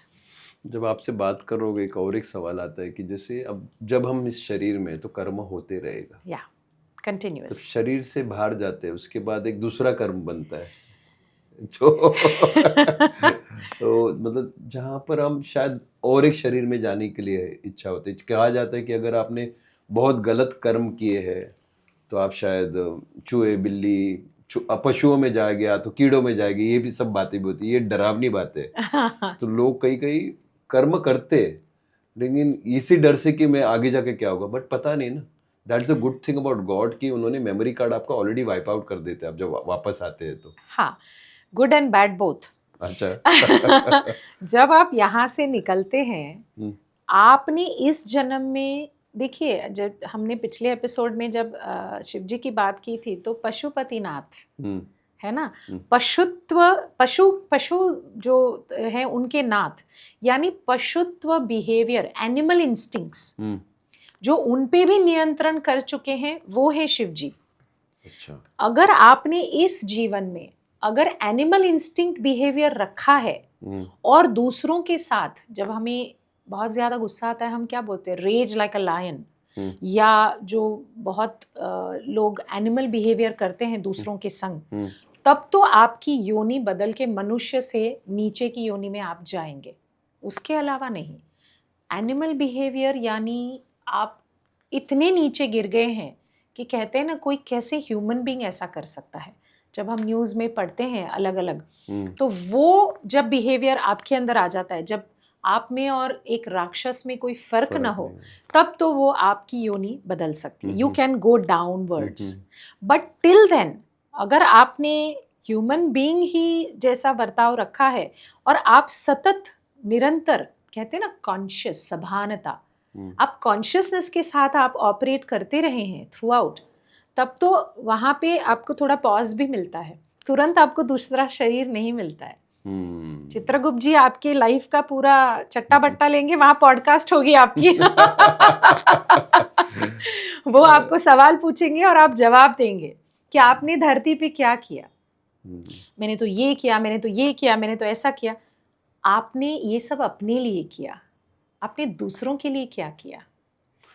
जब आपसे बात करोगे एक और एक सवाल आता है कि जैसे अब जब हम इस शरीर में तो कर्म होते रहेगा, या कंटिन्यूअस, तो शरीर से बाहर जाते हैं उसके बाद एक दूसरा कर्म बनता है जो तो मतलब जहाँ पर हम शायद और एक शरीर में जाने के लिए इच्छा होती है। कहा जाता है कि अगर आपने बहुत गलत कर्म किए हैं तो आप शायद चूहे, बिल्ली, पशुओं में जा गया तो कीड़ों में जाएगी, ये भी सब बातें भी होती है, ये डरावनी बातें है। तो लोग कई कई कर्म करते लेकिन इसी डर से कि मैं आगे जाके क्या होगा, बट पता नहीं ना। That's the good thing about God कि उन्होंने मेमोरी कार्ड आपका ऑलरेडी वाइप आउट कर देते हैं आप जब वापस आते हैं तो। हाँ, गुड एंड बैड बोथ। अच्छा जब आप यहाँ से निकलते हैं, आपने इस जन्म में, देखिए जब हमने पिछले एपिसोड में जब शिव जी की बात की थी तो पशुपतिनाथ है ना, पशुत्व, पशु जो है उनके नाथ, यानी पशुत्व बिहेवियर, एनिमल इंस्टिंक्ट्स जो उन पे भी नियंत्रण कर चुके हैं वो है शिव जी। अच्छा। अगर आपने इस जीवन में अगर एनिमल इंस्टिंक्ट बिहेवियर रखा है और दूसरों के साथ, जब हमें बहुत ज्यादा गुस्सा आता है हम क्या बोलते हैं, रेज लाइक अ लायन, या जो बहुत लोग एनिमल बिहेवियर करते हैं दूसरों के संग, तब तो आपकी योनि बदल के मनुष्य से नीचे की योनि में आप जाएंगे, उसके अलावा नहीं। एनिमल बिहेवियर यानी आप इतने नीचे गिर गए हैं कि कहते हैं ना कोई कैसे ह्यूमन बीइंग ऐसा कर सकता है। जब हम न्यूज़ में पढ़ते हैं अलग अलग, तो वो जब बिहेवियर आपके अंदर आ जाता है, जब आप में और एक राक्षस में कोई फर्क ना हो, तब तो वो आपकी योनि बदल सकती है। You can go downwards, but till then अगर आपने ह्यूमन बीइंग ही जैसा बर्ताव रखा है और आप सतत निरंतर, कहते हैं ना कॉन्शियस, सभानता, आप कॉन्शियसनेस के साथ आप ऑपरेट करते रहे हैं थ्रू आउट, तब तो वहाँ पे आपको थोड़ा पॉज भी मिलता है, तुरंत आपको दूसरा शरीर नहीं मिलता है। चित्रगुप्त जी आपके लाइफ का पूरा चट्टा बट्टा लेंगे, वहाँ पॉडकास्ट होगी आपकी। वो आपको सवाल पूछेंगे और आप जवाब देंगे कि आपने धरती पे क्या किया। मैंने तो ये किया, मैंने तो ये किया, मैंने तो ऐसा किया। आपने ये सब अपने लिए किया, आपने दूसरों के लिए क्या किया?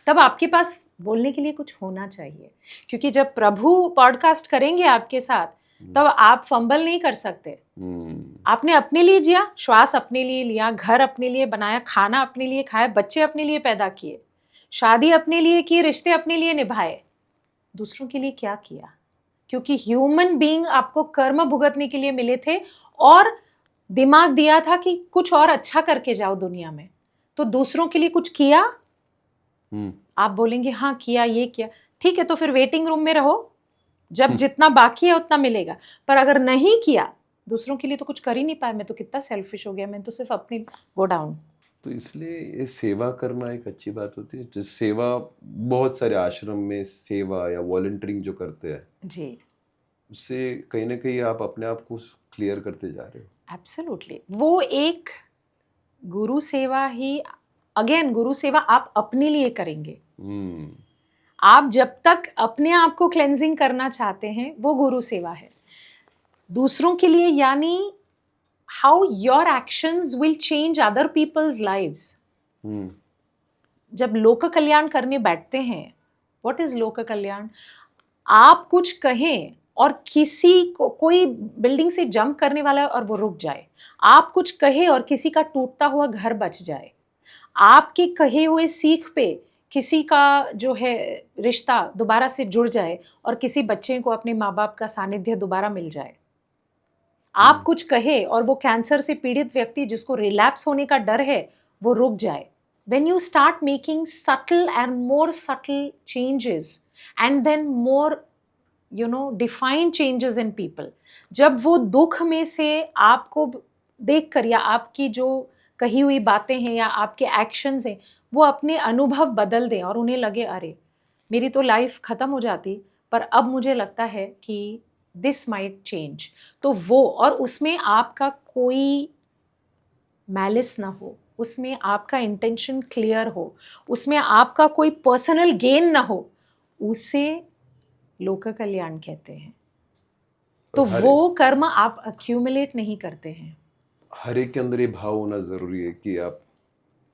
तब आपके पास बोलने के लिए कुछ होना चाहिए, क्योंकि जब प्रभु पॉडकास्ट करेंगे आपके साथ, तब आप फंबल नहीं कर सकते। आपने अपने लिए जिया, श्वास अपने लिए लिया, घर अपने लिए बनाया, खाना अपने लिए खाया, बच्चे अपने लिए पैदा किए, शादी अपने लिए की, रिश्ते अपने लिए निभाए, दूसरों के लिए क्या किया? क्योंकि ह्यूमन बीइंग आपको कर्म भुगतने के लिए मिले थे और दिमाग दिया था कि कुछ और अच्छा करके जाओ दुनिया में, तो दूसरों के लिए कुछ किया? आप बोलेंगे हाँ किया, ये किया, ठीक है, तो फिर वेटिंग रूम में रहो, जब जितना बाकी है उतना मिलेगा। पर अगर नहीं किया, दूसरों के लिए तो कुछ कर ही नहीं पाया, मैं तो कितना सेल्फिश हो गया, मैं तो सिर्फ अपनी गो डाउन। तो इसलिए ये सेवा करना एक अच्छी बात होती है। जो सेवा बहुत सारे आश्रम में सेवा या वॉलंटियरिंग जो करते हैं जी, उससे कहीं ना कहीं आप अपने आप को क्लियर करते जा रहे हो। एब्सोल्युटली। वो एक गुरु सेवा ही, अगेन गुरु सेवा आप अपने लिए करेंगे। आप जब तक अपने आप को क्लेंजिंग करना चाहते हैं, वो गुरु सेवा है। दूसरों के लिए यानी how your actions will change other people's lives. जब लोक कल्याण करने बैठते हैं, व्हाट इज लोक कल्याण? आप कुछ कहें और किसी को, कोई बिल्डिंग से जंप करने वाला है और वो रुक जाए, आप कुछ कहे और किसी का टूटता हुआ घर बच जाए, आपके कहे हुए सीख पे किसी का जो है रिश्ता दोबारा से जुड़ जाए और किसी बच्चे को अपने माँ बाप का सानिध्य दोबारा मिल जाए, आप कुछ कहे और वो कैंसर से पीड़ित व्यक्ति जिसको रिलैप्स होने का डर है वो रुक जाए। When you start making subtle and more subtle changes and then more defined changes in people, जब वो दुख में से आपको देख कर या आपकी जो कही हुई बातें हैं या आपके एक्शंस हैं वो अपने अनुभव बदल दें और उन्हें लगे अरे मेरी तो लाइफ ख़त्म हो जाती पर अब मुझे लगता है कि दिस माइट चेंज, तो वो, और उसमें आपका कोई मैलिस ना हो, उसमें आपका इंटेंशन क्लियर हो, उसमें आपका कोई पर्सनल गेन ना हो, उसे लोक कल्याण कहते हैं। तो वो कर्म आप अक्यूमुलेट नहीं करते हैं। हर एक के अंदर ये भाव होना जरूरी है कि आप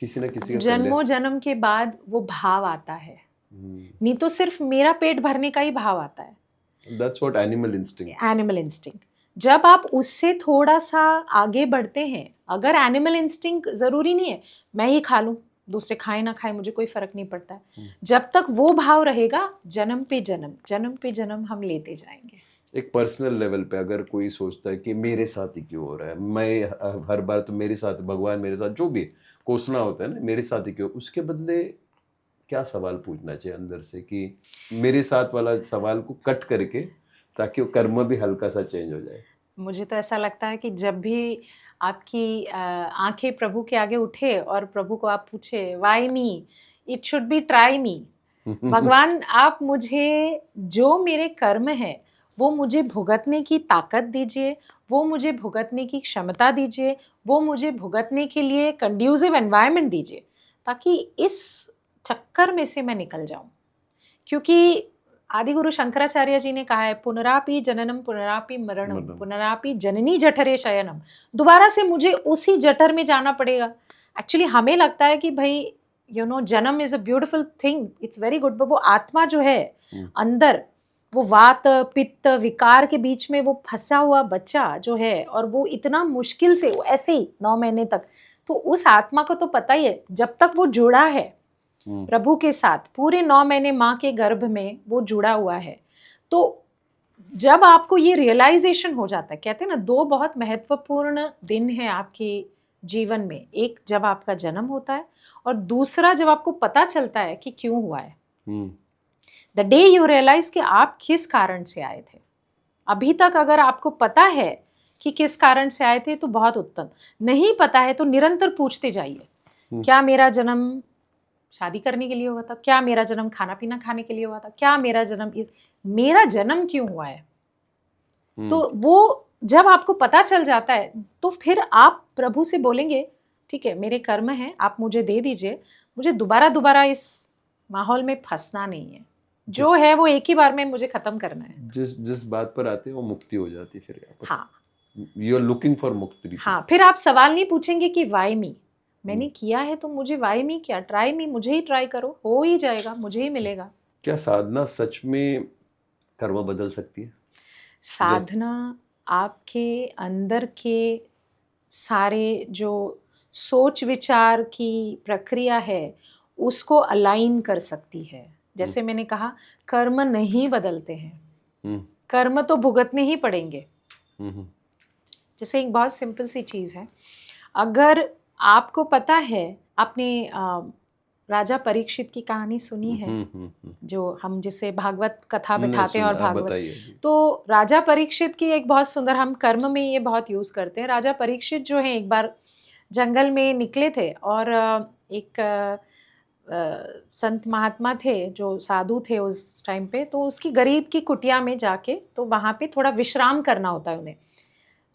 किसी ना किसी का जन्मों जन्म के बाद वो भाव आता है, नहीं तो सिर्फ मेरा पेट भरने का ही भाव आता है। That's what animal instinct. Animal instinct. जब आप उससे थोड़ा सा आगे बढ़ते हैं, अगर एनिमल इंस्टिंक्ट जरूरी नहीं है मैं ही खा लूं, दूसरे खाए ना खाए मुझे कोई फर्क नहीं पड़ता है, जब तक वो भाव रहेगा जन्म पे जन्म हम लेते जाएंगे। एक पर्सनल लेवल पे अगर कोई सोचता है कि मेरे साथ ही क्यों हो रहा है, मैं हर बार तो मेरे साथ, भगवान मेरे साथ, जो भी कोसना होता है ना मेरे साथ ही क्यों, उसके बदले क्या सवाल पूछना चाहिए अंदर से कि मेरे साथ वाला सवाल को कट करके, ताकि वो कर्म भी हल्का सा चेंज हो जाए। मुझे तो ऐसा लगता है कि जब भी आपकी आंखें प्रभु के आगे उठे और प्रभु को आप पूछे why me, it should be try me. भगवान आप मुझे जो मेरे कर्म है वो मुझे भुगतने की ताकत दीजिए, वो मुझे भुगतने की क्षमता दीजिए, वो मुझे भुगतने के लिए कंड्यूसिव एनवायरनमेंट दीजिए, ताकि इस चक्कर में से मैं निकल जाऊं। क्योंकि आदि गुरु शंकराचार्य जी ने कहा है, पुनरापि जननम पुनरापि मरणम पुनरापि जननी जठरे शयनम। दोबारा से मुझे उसी जठर में जाना पड़ेगा। एक्चुअली हमें लगता है कि भाई जन्म is a beautiful thing, it's very good, but वो आत्मा जो है अंदर, वो वात पित्त विकार के बीच में वो फंसा हुआ बच्चा जो है, और वो इतना मुश्किल से वो ऐसे ही 9 महीने तक, तो उस आत्मा को तो पता ही है, जब तक वो जुड़ा है प्रभु के साथ, पूरे 9 महीने माँ के गर्भ में वो जुड़ा हुआ है, तो जब आपको ये रियलाइजेशन हो जाता है, कहते हैं ना 2 बहुत महत्वपूर्ण दिन है आपके जीवन में, एक जब आपका जन्म होता है और दूसरा जब आपको पता चलता है कि क्यों हुआ है। द डे यू रियलाइज कि आप किस कारण से आए थे। अभी तक अगर आपको पता है कि किस कारण से आए थे तो बहुत उत्तम, नहीं पता है तो निरंतर पूछते जाइए, क्या मेरा जन्म शादी करने के लिए हुआ था, क्या मेरा जन्म खाना पीना खाने के लिए हुआ था, क्या मेरा जन्म क्यों हुआ है। तो वो जब आपको पता चल जाता है तो फिर आप प्रभु से बोलेंगे, ठीक है मेरे कर्म हैं, आप मुझे दे दीजिए, मुझे दोबारा इस माहौल में फंसना नहीं है, जो है वो एक ही बार में मुझे खत्म करना है। जिस बात पर आते हैं वो मुक्ति हो जाती फिर। हाँ, यू आर लुकिंग फॉर मुक्ति। हाँ, फिर आप सवाल नहीं पूछेंगे कि वाई मी, मैंने किया है तो मुझे वाई मी क्या, ट्राई मी, मुझे ही ट्राई करो, हो ही जाएगा, मुझे ही मिलेगा। क्या साधना सच में कर्म बदल सकती है? साधना आपके अंदर के सारे जो सोच विचार की प्रक्रिया है उसको अलाइन कर सकती है। जैसे मैंने कहा, कर्म नहीं बदलते हैं, कर्म तो भुगतने ही पड़ेंगे। जैसे एक बहुत सिंपल सी चीज़ है, अगर आपको पता है, आपने राजा परीक्षित की कहानी सुनी है, जो हम जिसे भागवत कथा बिठाते हैं और भागवत, तो राजा परीक्षित की एक बहुत सुंदर, हम कर्म में ये बहुत यूज़ करते हैं। राजा परीक्षित जो है एक बार जंगल में निकले थे और एक संत महात्मा थे जो साधु थे उस टाइम पे, तो उसकी गरीब की कुटिया में जाके, तो वहाँ पे थोड़ा विश्राम करना होता है उन्हें।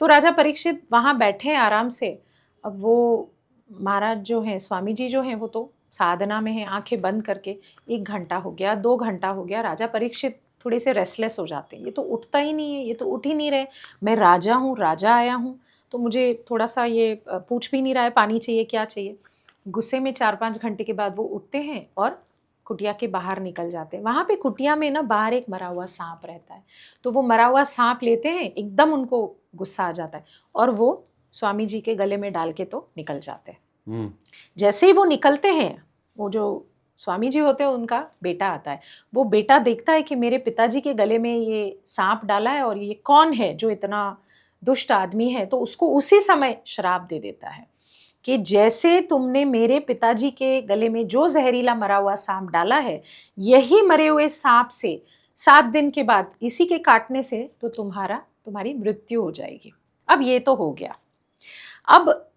तो राजा परीक्षित वहाँ बैठे हैं आराम से। अब वो महाराज जो हैं, स्वामी जी जो हैं, वो तो साधना में हैं, आंखें बंद करके। 1 घंटा हो गया, 2 घंटा हो गया, राजा परीक्षित थोड़े से रेस्टलेस हो जाते हैं, ये तो उठता ही नहीं है, ये तो उठ ही नहीं रहे, मैं राजा हूँ, राजा आया हूँ, तो मुझे थोड़ा सा ये पूछ भी नहीं रहा है पानी चाहिए क्या चाहिए। गुस्से में 4-5 घंटे के बाद वो उठते हैं और कुटिया के बाहर निकल जाते हैं। वहाँ पे कुटिया में ना बाहर एक मरा हुआ सांप रहता है, तो वो मरा हुआ सांप लेते हैं, एकदम उनको गुस्सा आ जाता है और वो स्वामी जी के गले में डाल के तो निकल जाते हैं। जैसे ही वो निकलते हैं, वो जो स्वामी जी होते हैं उनका बेटा आता है। वो बेटा देखता है कि मेरे पिताजी के गले में ये सांप डाला है और ये कौन है जो इतना दुष्ट आदमी है, तो उसको उसी समय श्राप दे देता है कि जैसे तुमने मेरे पिताजी के गले में जो जहरीला मरा हुआ सांप डाला है, यही मरे हुए सांप से 7 दिन के बाद इसी के काटने से तो तुम्हारी मृत्यु हो जाएगी। अब ये तो हो गया। अब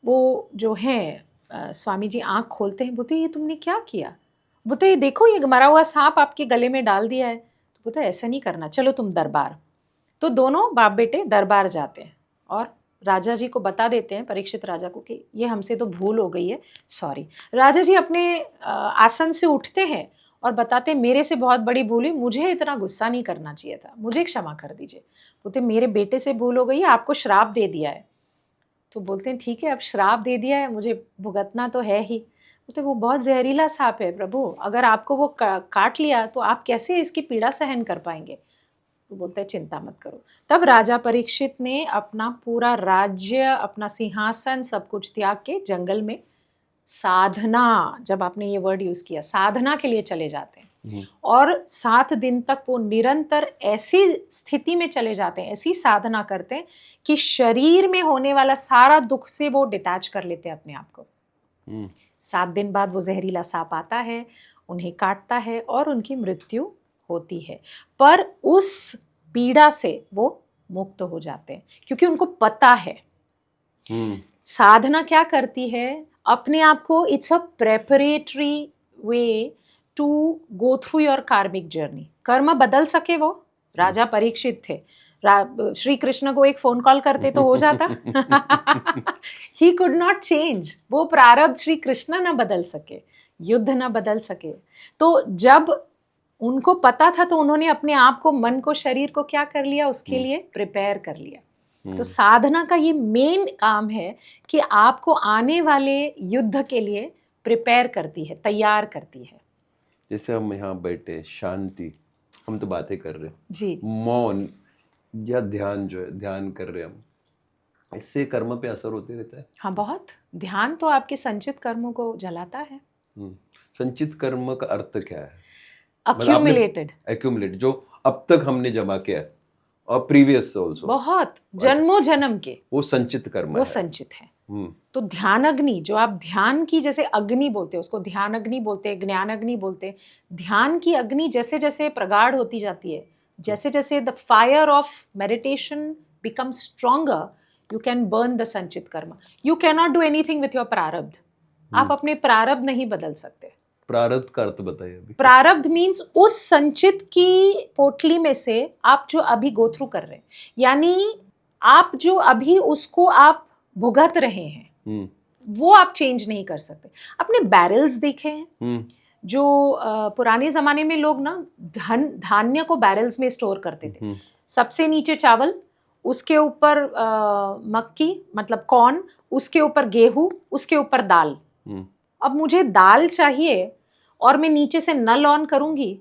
वो जो है स्वामी जी आंख खोलते हैं, बोलते ये तुमने क्या किया? बोलते देखो ये मरा हुआ सांप आपके गले में डाल दिया है। तो बोलते ऐसा नहीं करना, चलो तुम दरबार। तो दोनों बाप बेटे दरबार जाते हैं और राजा जी को बता देते हैं, परीक्षित राजा को, कि ये हमसे तो भूल हो गई है, सॉरी। राजा जी अपने आसन से उठते हैं और बताते मेरे से बहुत बड़ी भूल हुई, मुझे इतना गुस्सा नहीं करना चाहिए था, मुझे क्षमा कर दीजिए। बोलते मेरे बेटे से भूल हो गई है, आपको श्राप दे दिया है। तो बोलते हैं ठीक है, अब श्राप दे दिया है, मुझे भुगतना तो है ही। बोलते वो बहुत जहरीला सांप है प्रभु, अगर आपको वो काट लिया तो आप कैसे इसकी पीड़ा सहन कर पाएंगे? तो बोलते हैं चिंता मत करो। तब राजा परीक्षित ने अपना पूरा राज्य, अपना सिंहासन, सब कुछ त्याग के जंगल में साधना, जब आपने ये वर्ड यूज किया, साधना के लिए चले जाते हैं। और 7 दिन तक वो निरंतर ऐसी स्थिति में चले जाते हैं, ऐसी साधना करते हैं कि शरीर में होने वाला सारा दुख से वो डिटैच कर लेते हैं अपने आप को। 7 दिन बाद वो जहरीला सांप आता है, उन्हें काटता है और उनकी मृत्यु होती है, पर उस पीड़ा से वो मुक्त हो जाते हैं क्योंकि उनको पता है। साधना क्या करती है, अपने आप को, it's a preparatory way to go through your karmic journey. कर्म बदल सके वो राजा परीक्षित थे, श्री कृष्ण को एक फोन कॉल करते तो हो जाता। ही कुड नॉट चेंज, वो प्रारब्ध श्री कृष्ण ना बदल सके, युद्ध ना बदल सके। तो जब उनको पता था तो उन्होंने अपने आप को, मन को, शरीर को क्या कर लिया, उसके लिए प्रिपेयर कर लिया। तो साधना का ये मेन काम है कि आपको आने वाले युद्ध के लिए प्रिपेयर करती है, तैयार करती है। जैसे हम यहाँ बैठे, शांति, हम तो बातें कर रहे हैं जी, मौन या ध्यान, जो है ध्यान कर रहे हैं हम, इससे कर्म पे असर होते रहता है। हाँ, बहुत। ध्यान तो आपके संचित कर्मों को जलाता है। संचित कर्म का अर्थ क्या है? अक्यूमुलेटेड, एक्यूमुलेट, जो अब तक हमने जमा किया है और प्रीवियस ऑल्सो, बहुत जन्मों जन्म के, वो संचित कर्म वो है। संचित है। तो ध्यान अग्नि, जो आप ध्यान की जैसे अग्नि बोलते हैं, उसको ध्यान अग्नि बोलते हैं, ज्ञान अग्नि बोलते हैं। ध्यान की अग्नि जैसे जैसे प्रगाढ़ होती जाती है, जैसे जैसे the fire of meditation become stronger, you can burn the संचित कर्म। You can not do anything with your प्रारब्ध। आप अपने प्रारब्ध नहीं बदल सकते। प्रारब्ध का अर्थ बताइए अभी। प्रारब्ध मीन्स उस संचित की पोटली में से आप जो अभी गो थ्रू कर रहे हैं, यानी आप जो अभी उसको आप भुगत रहे हैं, वो आप चेंज नहीं कर सकते। अपने बैरल्स देखे हैं, जो पुराने जमाने में लोग ना धान्य को बैरल्स में स्टोर करते थे। सबसे नीचे चावल, उसके ऊपर मक्की मतलब कॉर्न, उसके ऊपर गेहूं, उसके ऊपर दाल। अब मुझे दाल चाहिए और मैं नीचे से नल ऑन करूंगी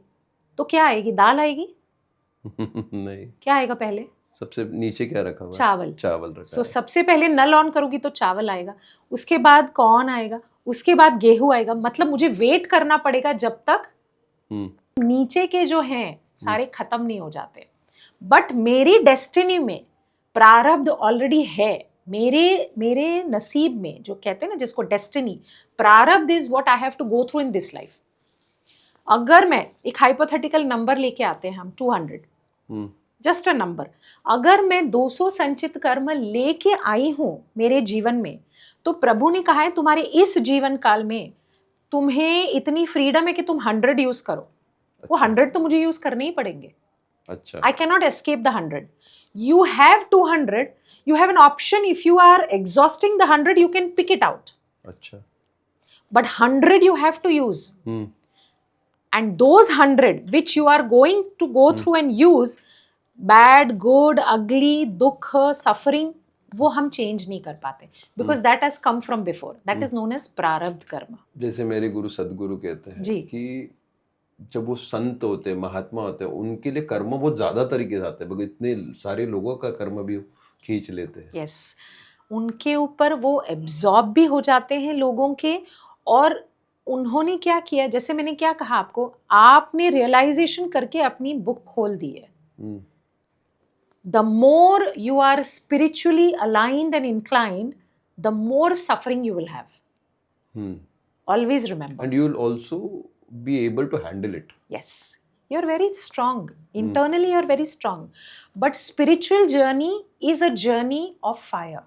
तो क्या आएगी? दाल आएगी? नहीं। क्या आएगा पहले? सबसे नीचे क्या रखा हुआ? चावल। चावल रखा है। सबसे पहले नल ऑन करूंगी तो चावल आएगा, उसके बाद कॉर्न आएगा, उसके बाद गेहूं आएगा। मतलब मुझे वेट करना पड़ेगा जब तक नीचे के जो हैं सारे खत्म नहीं हो जाते। बट मेरी डेस्टिनी में प्रारब्ध ऑलरेडी है। मेरे नसीब में, जो कहते हैं ना जिसको destiny, prarabdha is what I have to go through in this life. अगर मैं एक हाइपोथेटिकल नंबर लेके आते हैं हम, 200, जस्ट अ नंबर। अगर मैं 200 संचित कर्म लेके आई हूं मेरे जीवन में, तो प्रभु ने कहा है तुम्हारे इस जीवन काल में तुम्हें इतनी फ्रीडम है कि तुम 100 यूज करो। वो 100 तो मुझे यूज करने ही पड़ेंगे। अच्छा, I cannot escape the 100. You have 200. You have an option. If you are exhausting the 100, you can pick it out. अच्छा, But 100 you have to use. And those 100 which you are going to go through and use, bad, good, ugly, dukh, suffering, वो हम चेंज नहीं कर पाते, because that has come from before. That is known as प्रारब्ध कर्म। जैसे मेरे गुरु सदगुरु कहते हैं कि जब वो संत होते हैं, महात्मा होते हैं, उनके लिए कर्म बहुत ज्यादा तरीके से आते हैं, क्योंकि इतने सारे लोगों का कर्म भी खींच लेते हैं। यस, उनके ऊपर वो एब्जॉर्ब भी हो जाते हैं लोगों के। और उन्होंने क्या किया, जैसे मैंने क्या कहा आपको, आपने रियलाइजेशन करके अपनी बुक खोल दी है। The more you are spiritually aligned and inclined, the more suffering you will have. Always remember, and you will also be able to handle it. Yes, you're very strong internally. You're very strong, but spiritual journey is a journey of fire.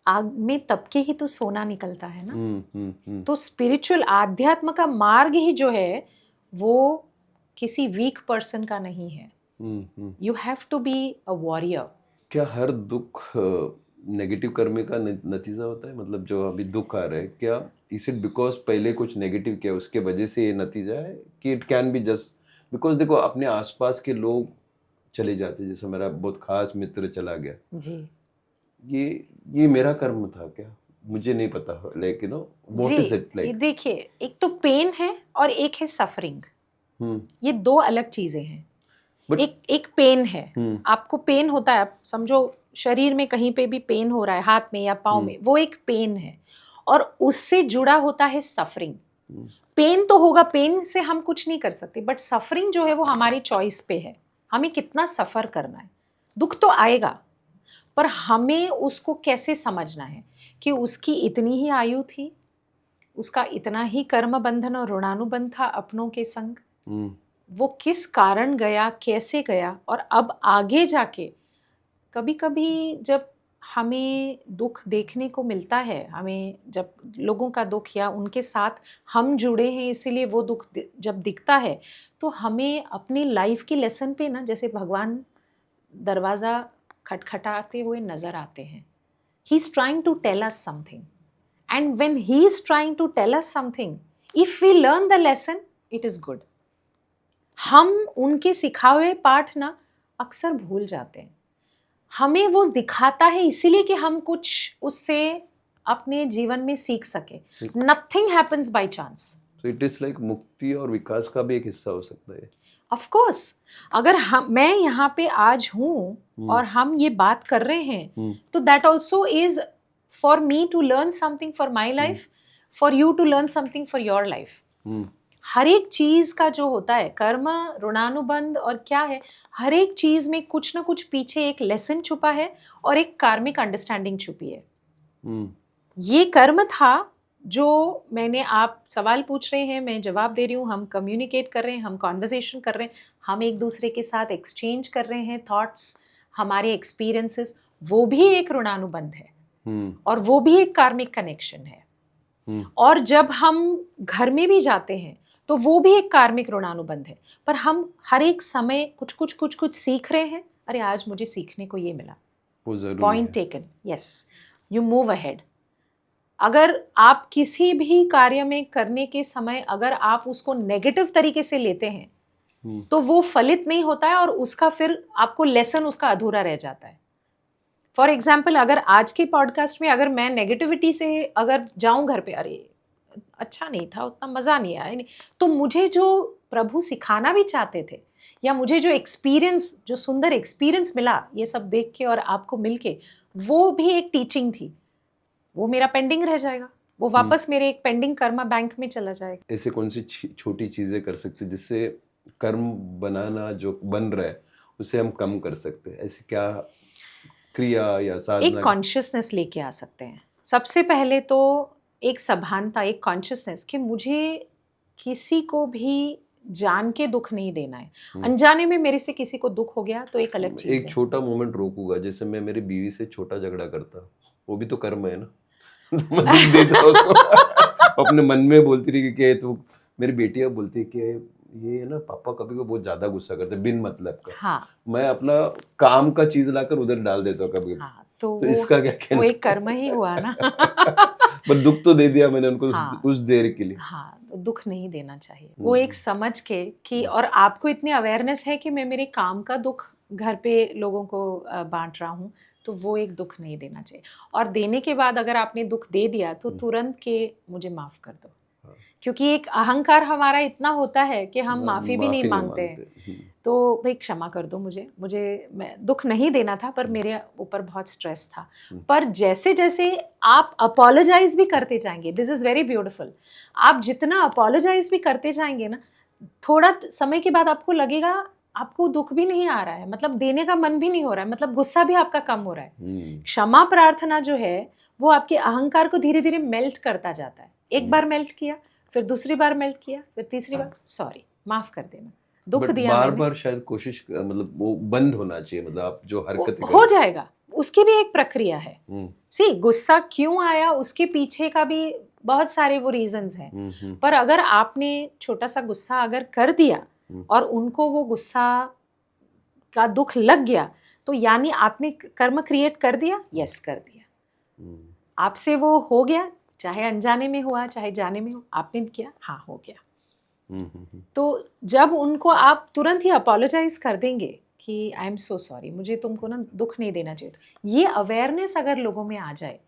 आग में तप के ही तो सोना निकलता है ना। तो स्पिरिचुअल आध्यात्म का मार्ग ही जो है वो किसी वीक पर्सन का नहीं है। You have to be a warrior. क्या हर दुख नेगेटिव कर्म का नतीजा होता है? मतलब जो अभी दुख आ रहा है, क्या इज इट बिकॉज पहले कुछ नेगेटिव किया उसके वजह से ये नतीजा है, कि it can be just because देखो अपने आसपास के लोग चले जाते, जैसे मेरा बहुत खास मित्र चला गया जी, ये मेरा कर्म था क्या, मुझे नहीं पता, like you know what is it like. देखिए, एक तो पेन है और एक है सफरिंग। ये दो अलग चीजें हैं। एक पेन है, आपको पेन होता है, आप समझो शरीर में कहीं पे भी पेन हो रहा है, हाथ में या पाँव में, वो एक पेन है। और उससे जुड़ा होता है सफरिंग। पेन तो होगा, पेन से हम कुछ नहीं कर सकते, बट सफरिंग जो है वो हमारी चॉइस पे है, हमें कितना सफर करना है। दुख तो आएगा, पर हमें उसको कैसे समझना है कि उसकी इतनी ही आयु थी, उसका इतना ही कर्म बंधन और ऋणानुबंध था अपनों के संग, वो किस कारण गया, कैसे गया। और अब आगे जाके कभी कभी जब हमें दुख देखने को मिलता है, हमें जब लोगों का दुख या उनके साथ हम जुड़े हैं इसीलिए वो दुख जब दिखता है, तो हमें अपनी लाइफ की लेसन पे ना जैसे भगवान दरवाज़ा खटखटाते हुए नज़र आते हैं। He is trying to tell us something, and when he is trying to tell us something, if we learn the lesson it is good. हम उनके सिखाए हुए पाठ ना अक्सर भूल जाते हैं. हमें वो दिखाता है इसीलिए कि हम कुछ उससे अपने जीवन में सीख सके. Nothing happens by chance. तो इट इज लाइक मुक्ति और विकास का भी एक हिस्सा हो सकता है. ऑफ कोर्स, अगर मैं यहाँ पे आज हूँ और हम ये बात कर रहे हैं तो that also is for me to learn something for my life, for you to learn something for your life. हर एक चीज का जो होता है कर्म, ऋणानुबंध और क्या है, हर एक चीज में कुछ ना कुछ पीछे एक लेसन छुपा है और एक कार्मिक अंडरस्टैंडिंग छुपी है. ये कर्म था जो मैंने, आप सवाल पूछ रहे हैं, मैं जवाब दे रही हूँ, हम कम्युनिकेट कर रहे हैं, हम कॉन्वर्सेशन कर रहे हैं, हम एक दूसरे के साथ एक्सचेंज कर रहे हैं थॉट्स, हमारे एक्सपीरियंसेस, वो भी एक ऋणानुबंध है और वो भी एक कार्मिक कनेक्शन है. और जब हम घर में भी जाते हैं तो वो भी एक कार्मिक ऋणानुबंध है. पर हम हर एक समय कुछ कुछ सीख रहे हैं. अरे आज मुझे सीखने को ये मिला, point taken, yes, you move ahead. अगर आप किसी भी कार्य में करने के समय अगर आप उसको नेगेटिव तरीके से लेते हैं तो वो फलित नहीं होता है और उसका फिर आपको लेसन उसका अधूरा रह जाता है. फॉर एग्जाम्पल, अगर आज के पॉडकास्ट में अगर मैं नेगेटिविटी से अगर जाऊं घर पे, अरे अच्छा नहीं था, उतना मज़ा नहीं आया, नहीं, तो मुझे जो प्रभु सिखाना भी चाहते थे या मुझे जो एक्सपीरियंस, जो सुंदर एक्सपीरियंस मिला ये सब देख के और आपको मिल के, वो भी एक टीचिंग थी. वो मेरा पेंडिंग रह जाएगा, वो वापस मेरे एक पेंडिंग कर्मा बैंक में चला जाएगा. ऐसे कौन सी छोटी चीजें कर सकते हैं जिससे कर्म बनाना जो बन रहा है उसे हम कम कर सकते हैं? ऐसी क्या क्रिया या साधना? एक कॉन्शियसनेस लेके आ सकते हैं. सबसे पहले तो एक सभानता, एक कॉन्शियसनेस कि मुझे किसी को भी जान के दुख नहीं देना है. अनजाने में मेरे से किसी को दुख हो गया तो एक अलग चीज है. एक छोटा मोमेंट रोकूंगा, जैसे मैं मेरी बीवी से छोटा झगड़ा करता, वो भी तो कर्म है ना. मैं दुख देता उसको. अपने मन में बोलती रही कि तो मेरी बेटियां बोलती है कि ये है ना पापा कभी को बहुत ज्यादा गुस्सा करते बिन मतलब का. हाँ. मैं अपना काम का चीज लाकर उधर डाल देता हूँ कभी. हाँ, तो इसका क्या कहना? वो एक कर्म ही हुआ ना. पर दुख तो दे दिया मैंने उनको. हाँ, उस देर के लिए. हाँ, तो दुख नहीं देना चाहिए. वो एक समझ के कि, और आपको इतनी अवेयरनेस है कि मैं मेरे काम का दुख घर पे लोगों को बांट रहा हूँ, तो वो एक दुख नहीं देना चाहिए. और देने के बाद अगर आपने दुख दे दिया तो तुरंत के मुझे माफ़ कर दो. क्योंकि एक अहंकार हमारा इतना होता है कि हम माफ़ी भी नहीं मांगते हैं. तो भाई क्षमा कर दो, मुझे मैं दुख नहीं देना था, पर मेरे ऊपर बहुत स्ट्रेस था. पर जैसे जैसे आप अपोलोजाइज भी करते जाएंगे, दिस इज़ वेरी ब्यूटिफुल, आप जितना अपोलोजाइज भी करते जाएंगे ना, थोड़ा समय के बाद आपको लगेगा आपको दुख भी नहीं आ रहा है, मतलब देने का मन भी नहीं हो रहा है, मतलब गुस्सा भी आपका कम हो रहा है. क्षमा प्रार्थना जो है वो आपके अहंकार को धीरे धीरे मेल्ट करता जाता है. एक बार मेल्ट किया, फिर दूसरी बार मेल्ट किया, फिर तीसरी बार सॉरी, माफ कर देना, दुख दिया बार बार शायद कोशिश, मतलब वो बंद होना चाहिए. मतलब आप जो हरकत हो जाएगा, उसकी भी एक प्रक्रिया है. सी गुस्सा क्यों आया उसके पीछे का भी बहुत सारे वो रीजंस हैं. पर अगर आपने छोटा सा गुस्सा अगर कर दिया और उनको वो गुस्सा का दुख लग गया, तो यानी आपने कर्म क्रिएट कर दिया. यस, कर दिया. आपसे वो हो गया, चाहे अनजाने में हुआ चाहे जाने में हो, आपने किया, हाँ हो गया. तो जब उनको आप तुरंत ही अपोलोजाइज कर देंगे कि आई एम सो सॉरी, मुझे तुमको ना दुख नहीं देना चाहिए, तो ये अवेयरनेस अगर लोगों में आ जाए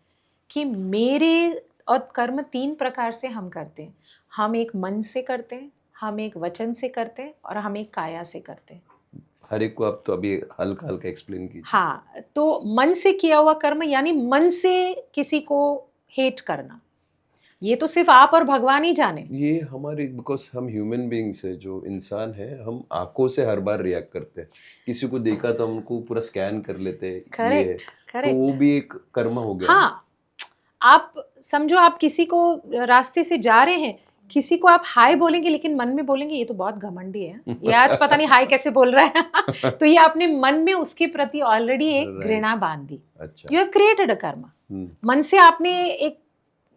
कि मेरे, और कर्म 3 प्रकार से हम करते हैं. हम एक मन से करते हैं, हम एक वचन से करते हैं और हम एक काया से करते हैं. हर एक को आप तो अभी हल्का हल्का एक्सप्लेन कीजिए. हाँ, तो मन से किया हुआ कर्म यानी मन से किसी को हेट करना, ये तो सिर्फ आप और भगवान ही जाने. ये हमारी, बिकॉज हम ह्यूमन बीइंग्स है, जो इंसान है, हम आंखों से हर बार रिएक्ट करते हैं. किसी को देखा तो हम उनको पूरा स्कैन कर लेते हैं. करेक्ट. तो वो भी एक कर्म हो गया. हाँ, आप समझो, आप किसी को रास्ते से जा रहे हैं, किसी को आप हाय बोलेंगे लेकिन मन में बोलेंगे ये तो बहुत घमंडी है, ये आज पता नहीं हाय कैसे बोल रहा है. तो ये आपने मन में उसके प्रति ऑलरेडी एक घृणा बांध दी. यू हैव क्रिएटेड अ कर्म. मन से आपने एक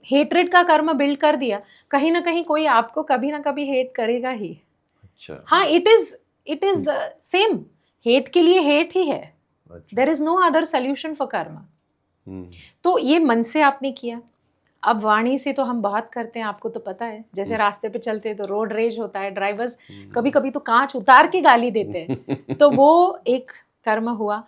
हेट्रेड का कर्म बिल्ड कर दिया. कहीं ना कहीं कोई आपको कभी ना कभी हेट करेगा ही. अच्छा. हाँ, इट इज सेम. हेट के लिए हेट ही है. There is no other solution for karma. तो ये मन से आपने किया. अब वाणी से तो हम बहुत करते हैं, आपको तो पता है, जैसे रास्ते पे चलते तो रोड रेज होता है, ड्राइवर्स कभी कभी तो कांच उतार के गाली देते हैं, तो वो एक कर्म हुआ।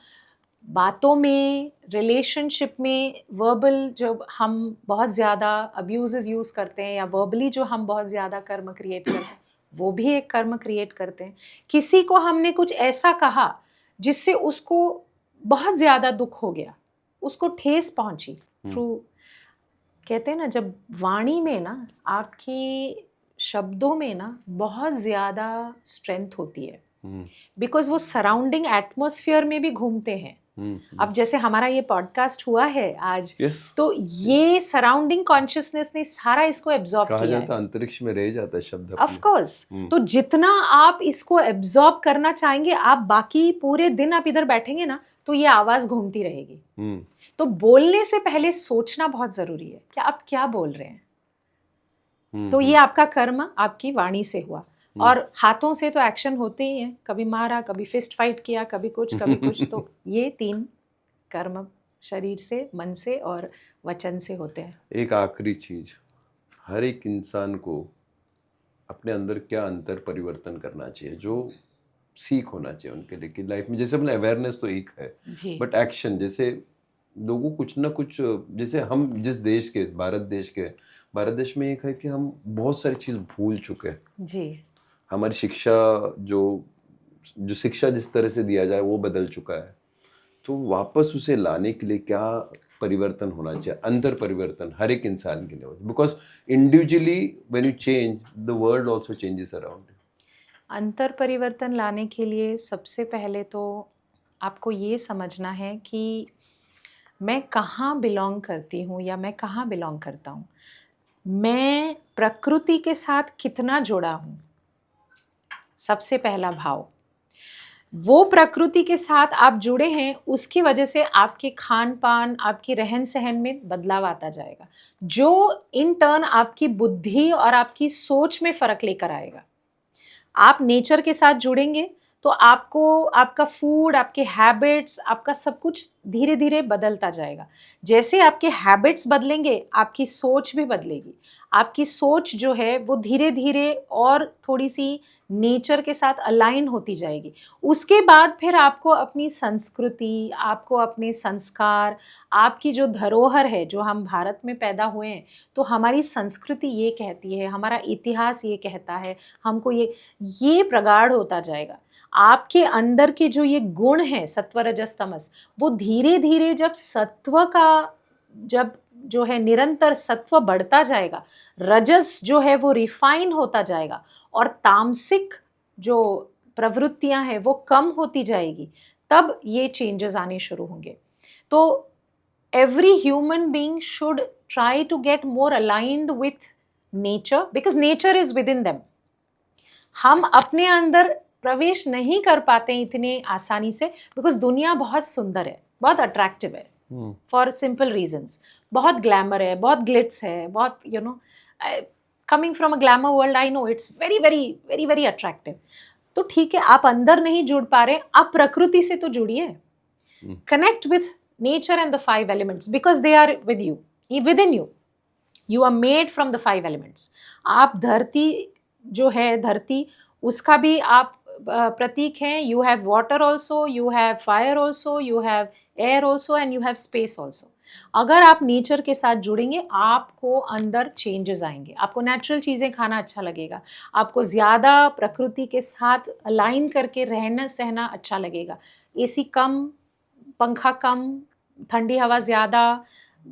बातों में, रिलेशनशिप में वर्बल जब हम बहुत ज़्यादा अब्यूजेस यूज़ करते हैं या वर्बली जो हम बहुत ज़्यादा कर्म क्रिएट करते हैं, वो भी एक कर्म क्रिएट करते हैं। किसी को हमने कुछ ऐसा कहा जिससे उसको बहुत ज़्यादा दुख हो गया, उसको ठेस पहुंची थ्रू, कहते हैं ना जब वाणी में ना, आपकी शब्दों में ना बहुत ज़्यादा स्ट्रेंथ होती है, बिकॉज वो सराउंडिंग एटमॉस्फेयर में भी घूमते हैं। अब जैसे हमारा ये पॉडकास्ट हुआ है आज, तो ये सराउंडिंग कॉन्शियसनेस ने सारा इसको एब्जॉर्ब किया है। कहा जाता है अंतरिक्ष में रह जाता है शब्द। ऑफ कोर्स, तो जितना आप इसको एब्जॉर्ब करना चाहेंगे, आप बाकी पूरे दिन आप इधर बैठेंगे ना तो ये आवाज घूमती रहेगी। तो बोलने से पहले सोचना बहुत जरूरी है कि आप क्या बोल रहे हैं। तो ये आपका कर्म आपकी वाणी से हुआ, और हाथों से तो एक्शन होते ही हैं, कभी मारा, कभी फिस्ट फाइट किया, कभी कुछ कभी कुछ। तो ये 3 कर्म शरीर से, मन से और वचन से होते हैं। एक आखिरी चीज, हर एक इंसान को अपने अंदर क्या अंतर परिवर्तन करना चाहिए, जो सीख होना चाहिए उनके लिए कि लाइफ में, जैसे अपना अवेयरनेस तो एक है, बट एक्शन, जैसे लोगों कुछ ना कुछ, जैसे हम जिस देश के, भारत देश में एक है कि हम बहुत सारी चीज़ भूल चुके हैं जी। हमारी शिक्षा, जो शिक्षा जिस तरह से दिया जाए वो बदल चुका है। तो वापस उसे लाने के लिए क्या परिवर्तन होना चाहिए, अंतर परिवर्तन हर एक इंसान के लिए, because individually when you change the world also changes around you. अंतर परिवर्तन लाने के लिए सबसे पहले तो आपको ये समझना है कि मैं कहाँ बिलोंग करती हूँ या मैं कहाँ बिलोंग करता हूँ, मैं प्रकृति के साथ कितना जुड़ा हूँ। सबसे पहला भाव, वो प्रकृति के साथ आप जुड़े हैं, उसकी वजह से आपके खान पान, आपकी रहन सहन में बदलाव आता जाएगा, जो इन टर्न आपकी बुद्धि और आपकी सोच में फर्क लेकर आएगा। आप नेचर के साथ जुड़ेंगे तो आपको, आपका फूड, आपके हैबिट्स, आपका सब कुछ धीरे धीरे बदलता जाएगा। जैसे आपके हैबिट्स बदलेंगे, आपकी सोच भी बदलेगी। आपकी सोच जो है वो धीरे धीरे और थोड़ी सी नेचर के साथ अलाइन होती जाएगी। उसके बाद फिर आपको अपनी संस्कृति, आपको अपने संस्कार, आपकी जो धरोहर है, जो हम भारत में पैदा हुए हैं, तो हमारी संस्कृति ये कहती है, हमारा इतिहास ये कहता है, हमको ये प्रगाढ़ होता जाएगा। आपके अंदर के जो ये गुण हैं, सत्व रजस तमस, वो धीरे धीरे जब सत्व का, जब जो है निरंतर सत्व बढ़ता जाएगा, रजस जो है वो रिफाइन होता जाएगा, और तामसिक जो प्रवृत्तियां हैं वो कम होती जाएगी, तब ये चेंजेस आने शुरू होंगे। तो every human being should try to get more aligned with nature, because nature is within them. हम अपने अंदर प्रवेश नहीं कर पाते हैं इतने आसानी से, बिकॉज दुनिया बहुत सुंदर है, बहुत अट्रैक्टिव है, फॉर सिंपल रीजंस। बहुत ग्लैमर है, बहुत ग्लिट्स है, बहुत you know, coming from a glamour world, I know it's very very very very attractive. तो ठीक है, आप अंदर नहीं जुड़ पा रहे, आप प्रकृति से तो जुड़िए, connect with nature and the 5 elements, because they are with you, within you. You are made from the 5 elements. आप धरती जो है, धरती, उसका भी आप प्रतीक हैं। You have water also, you have fire also, you have air also, and you have space also. अगर आप नेचर के साथ जुड़ेंगे, आपको अंदर चेंजेस आएंगे, आपको नेचुरल चीज़ें खाना अच्छा लगेगा, आपको ज़्यादा प्रकृति के साथ अलाइन करके रहना सहना अच्छा लगेगा। एसी कम, पंखा कम, ठंडी हवा ज़्यादा,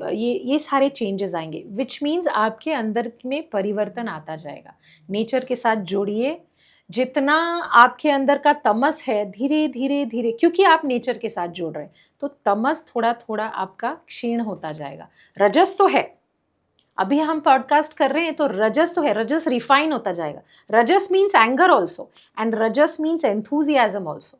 ये सारे चेंजेस आएंगे, विच मीन्स आपके अंदर में परिवर्तन आता जाएगा। नेचर के साथ जुड़िए, जितना आपके अंदर का तमस है धीरे धीरे धीरे, क्योंकि आप नेचर के साथ जुड़ रहे हैं, तो तमस थोड़ा थोड़ा आपका क्षीण होता जाएगा। रजस तो है, अभी हम पॉडकास्ट कर रहे हैं तो रजस तो है, रजस रिफाइन होता जाएगा। Rajas means anger also, and rajas means enthusiasm also.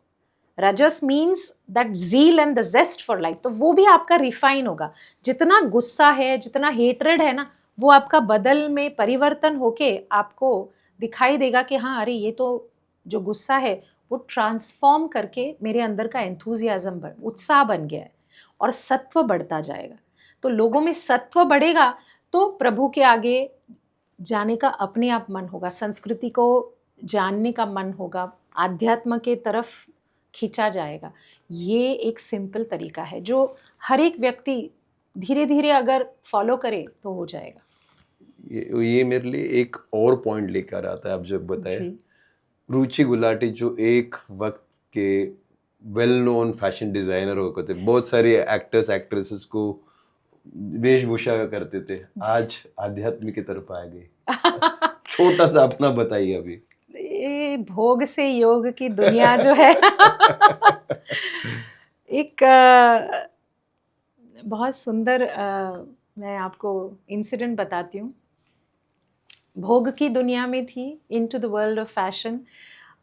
Rajas means that zeal and the zest for life, तो वो भी आपका रिफाइन होगा। जितना गुस्सा है, जितना हेट्रेड है ना, वो आपका बदल में परिवर्तन होके आपको दिखाई देगा कि हाँ, अरे ये तो जो गुस्सा है वो ट्रांसफॉर्म करके मेरे अंदर का एंथुजियाज्म, उत्साह बन गया है, और सत्व बढ़ता जाएगा। तो लोगों में सत्व बढ़ेगा तो प्रभु के आगे जाने का अपने आप मन होगा, संस्कृति को जानने का मन होगा, आध्यात्म के तरफ खींचा जाएगा। ये एक सिंपल तरीका है जो हर एक व्यक्ति धीरे धीरे अगर फॉलो करे तो हो जाएगा। ये मेरे लिए एक और पॉइंट लेकर आता है, आप जब बताए जी। रुचि गुलाटी जो एक वक्त के वेल नोन फैशन डिजाइनर होते थे, बहुत सारे एक्टर्स एक्ट्रेसेस को वेशभूषा करते थे, आज आध्यात्म की तरफ आ गए। छोटा सा अपना बताइए अभी। ये भोग से योग की दुनिया जो है एक बहुत सुंदर मैं आपको इंसिडेंट बताती हूँ। भोग की दुनिया में थी, into the world of fashion,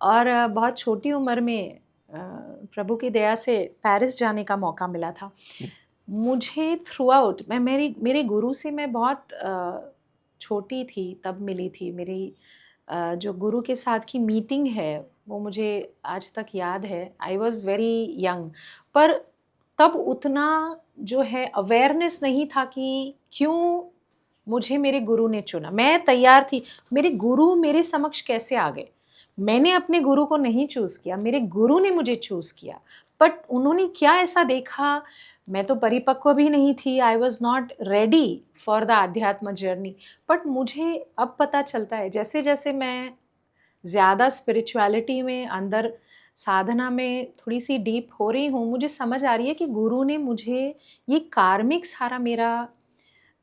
और बहुत छोटी उम्र में प्रभु की दया से पेरिस जाने का मौका मिला था। मुझे थ्रू आउट मैं मेरे गुरु से मैं बहुत छोटी थी तब मिली थी। मेरी जो गुरु के साथ की मीटिंग है वो मुझे आज तक याद है। आई वॉज़ वेरी यंग, पर तब उतना जो है अवेयरनेस नहीं था कि क्यों मुझे मेरे गुरु ने चुना। मैं तैयार थी, मेरे गुरु मेरे समक्ष कैसे आ गए। मैंने अपने गुरु को नहीं चूज़ किया, मेरे गुरु ने मुझे चूज़ किया। बट उन्होंने क्या ऐसा देखा, मैं तो परिपक्व भी नहीं थी, आई was not ready for the आध्यात्म जर्नी। बट मुझे अब पता चलता है जैसे जैसे मैं ज़्यादा स्पिरिचुअलिटी में अंदर साधना में थोड़ी सी डीप हो रही हूँ, मुझे समझ आ रही है कि गुरु ने मुझे ये कार्मिक सारा मेरा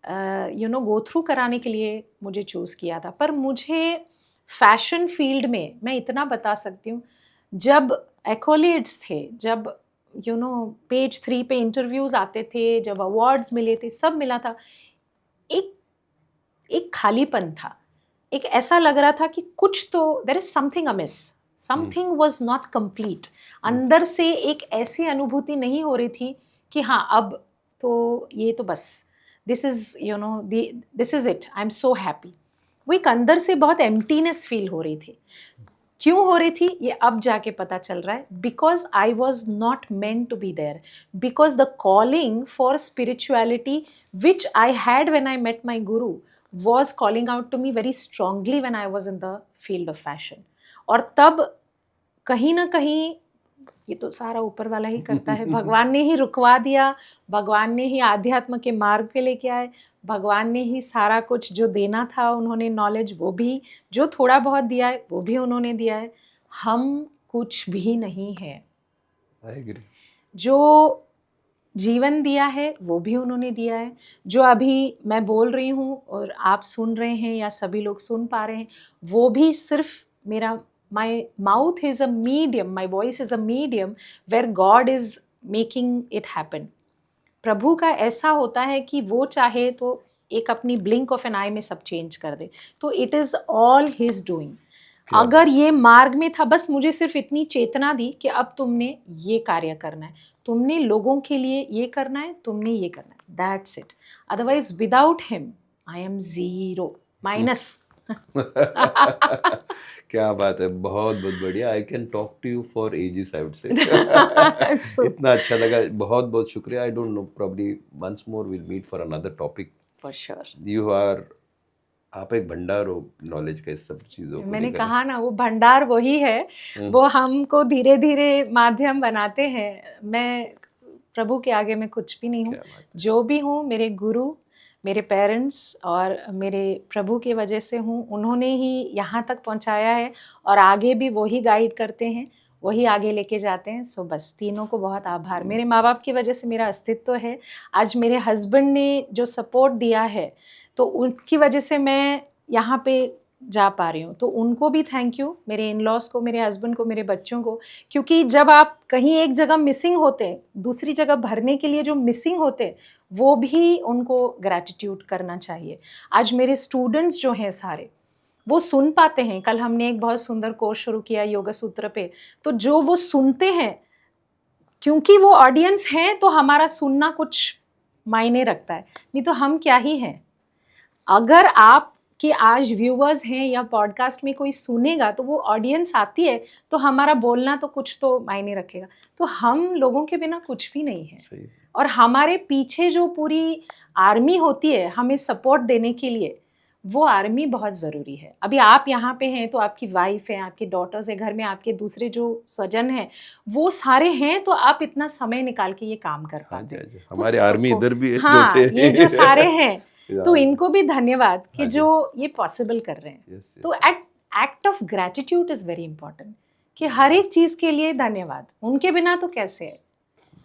गो थ्रू कराने के लिए मुझे चूज़ किया था। पर मुझे फैशन फील्ड में मैं इतना बता सकती हूँ, जब एक्कोलेड्स थे, जब पेज 3 पे इंटरव्यूज़ आते थे, जब अवार्ड्स मिले थे, सब मिला था, एक खालीपन था। एक ऐसा लग रहा था कि कुछ तो there is something amiss, something was not complete. अंदर से एक ऐसी अनुभूति नहीं हो रही थी कि हाँ अब तो ये तो बस this is it, I am so happy. वो एक अंदर से बहुत एम्प्टीनेस फील हो रही थी। क्यों हो रही थी ये अब जाके पता चल रहा है, because I was not meant to be there, because the calling for spirituality which I had when I met my guru was calling out to me very strongly when I was in the field of fashion. और तब कहीं ना कहीं ये तो सारा ऊपर वाला ही करता है, भगवान ने ही रुकवा दिया, भगवान ने ही आध्यात्म के मार्ग पे लेके आए, भगवान ने ही सारा कुछ जो देना था उन्होंने नॉलेज वो भी, जो थोड़ा बहुत दिया है वो भी उन्होंने दिया है। हम कुछ भी नहीं है। I agree. जो जीवन दिया है वो भी उन्होंने दिया है। जो अभी मैं बोल रही हूँ और आप सुन रहे हैं या सभी लोग सुन पा रहे हैं, वो भी सिर्फ मेरा my mouth is a medium, my voice is a medium where God is making it happen. प्रभु का ऐसा होता है कि वो चाहे तो एक अपनी ब्लिंक ऑफ एन आई में सब चेंज कर दे। तो it is all his doing. अगर ये मार्ग में था, बस मुझे सिर्फ इतनी चेतना दी कि अब तुमने ये कार्य करना है, तुमने लोगों के लिए ये करना है, तुमने ये करना है, that's it. Otherwise without him I am zero, minus. क्या बात है, बहुत बहुत बढ़िया। I can talk to you for ages, I would say. इतना अच्छा लगा, बहुत बहुत शुक्रिया। I don't know, probably once more will meet for another topic for sure. You are, आप एक भंडार हो नॉलेज का इस सब चीज़ों को। मैंने कहा ना, वो भंडार वही है, वो हमको धीरे धीरे माध्यम बनाते हैं। मैं प्रभु के आगे मैं कुछ भी नहीं हूँ, जो भी हूँ मेरे गुरु, मेरे पेरेंट्स और मेरे प्रभु की वजह से हूँ। उन्होंने ही यहाँ तक पहुँचाया है और आगे भी वही गाइड करते हैं, वही आगे लेके जाते हैं। सो बस तीनों को बहुत आभार। मेरे माँ बाप की वजह से मेरा अस्तित्व है। आज मेरे हस्बैंड ने जो सपोर्ट दिया है तो उनकी वजह से मैं यहाँ पे जा पा रही हूँ। तो उनको भी थैंक यू, मेरे इन लॉज को, मेरे हस्बैंड को, मेरे बच्चों को। क्योंकि जब आप कहीं एक जगह मिसिंग होते हैं, दूसरी जगह भरने के लिए जो मिसिंग होते हैं, वो भी उनको ग्रैटिट्यूड करना चाहिए। आज मेरे स्टूडेंट्स जो हैं सारे, वो सुन पाते हैं। कल हमने एक बहुत सुंदर कोर्स शुरू किया योगा सूत्र पे, तो जो वो सुनते हैं, क्योंकि वो ऑडियंस हैं तो हमारा सुनना कुछ मायने रखता है, नहीं तो हम क्या ही हैं। अगर आप कि आज व्यूवर्स हैं या पॉडकास्ट में कोई सुनेगा तो वो ऑडियंस आती है तो हमारा बोलना तो कुछ तो मायने रखेगा। तो हम लोगों के बिना कुछ भी नहीं है। और हमारे पीछे जो पूरी आर्मी होती है हमें सपोर्ट देने के लिए, वो आर्मी बहुत ज़रूरी है। अभी आप यहाँ पे हैं तो आपकी वाइफ है, आपकी डॉटर्स है, घर में आपके दूसरे जो स्वजन हैं वो सारे हैं, तो आप इतना समय निकाल के ये काम कर हाँ पाते जी, हैं। हाँ जी। तो हमारे आर्मी सबको, इधर भी जो हाँ, थे ये जो सारे हैं तो Yeah. इनको भी धन्यवाद कि हाँ जी। जो ये पॉसिबल कर रहे हैं। Yes, तो yes. Act of gratitude is very important, कि हर एक चीज के लिए धन्यवाद, उनके बिना तो कैसे है।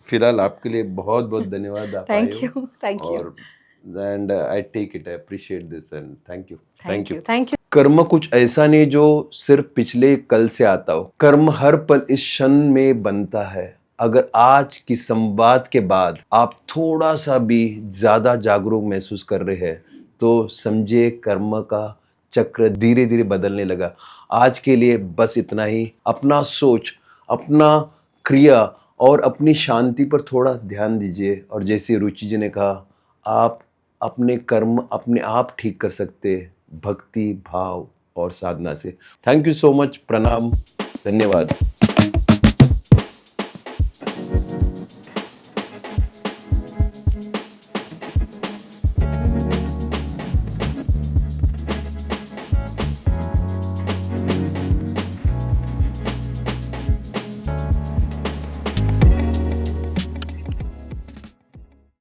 फिलहाल आपके लिए बहुत बहुत धन्यवाद, आप आए थैंक हो। यू, थैंक यू, और and I take it, I appreciate this and thank you. Thank you, thank you. कर्म कुछ ऐसा नहीं जो सिर्फ पिछले कल से आता हो, कर्म हर पल इस क्षण में बनता है। अगर आज की संवाद के बाद आप थोड़ा सा भी ज्यादा जागरूक महसूस कर रहे हैं तो समझिए कर्म का चक्र धीरे धीरे बदलने लगा। आज के लिए बस इतना ही। अपना सोच, अपना क्रिया और अपनी शांति पर थोड़ा ध्यान दीजिए, और जैसे रुचि जी ने कहा, आप अपने कर्म अपने आप ठीक कर सकते हैं, भक्ति भाव और साधना से। थैंक यू सो मच, प्रणाम, धन्यवाद।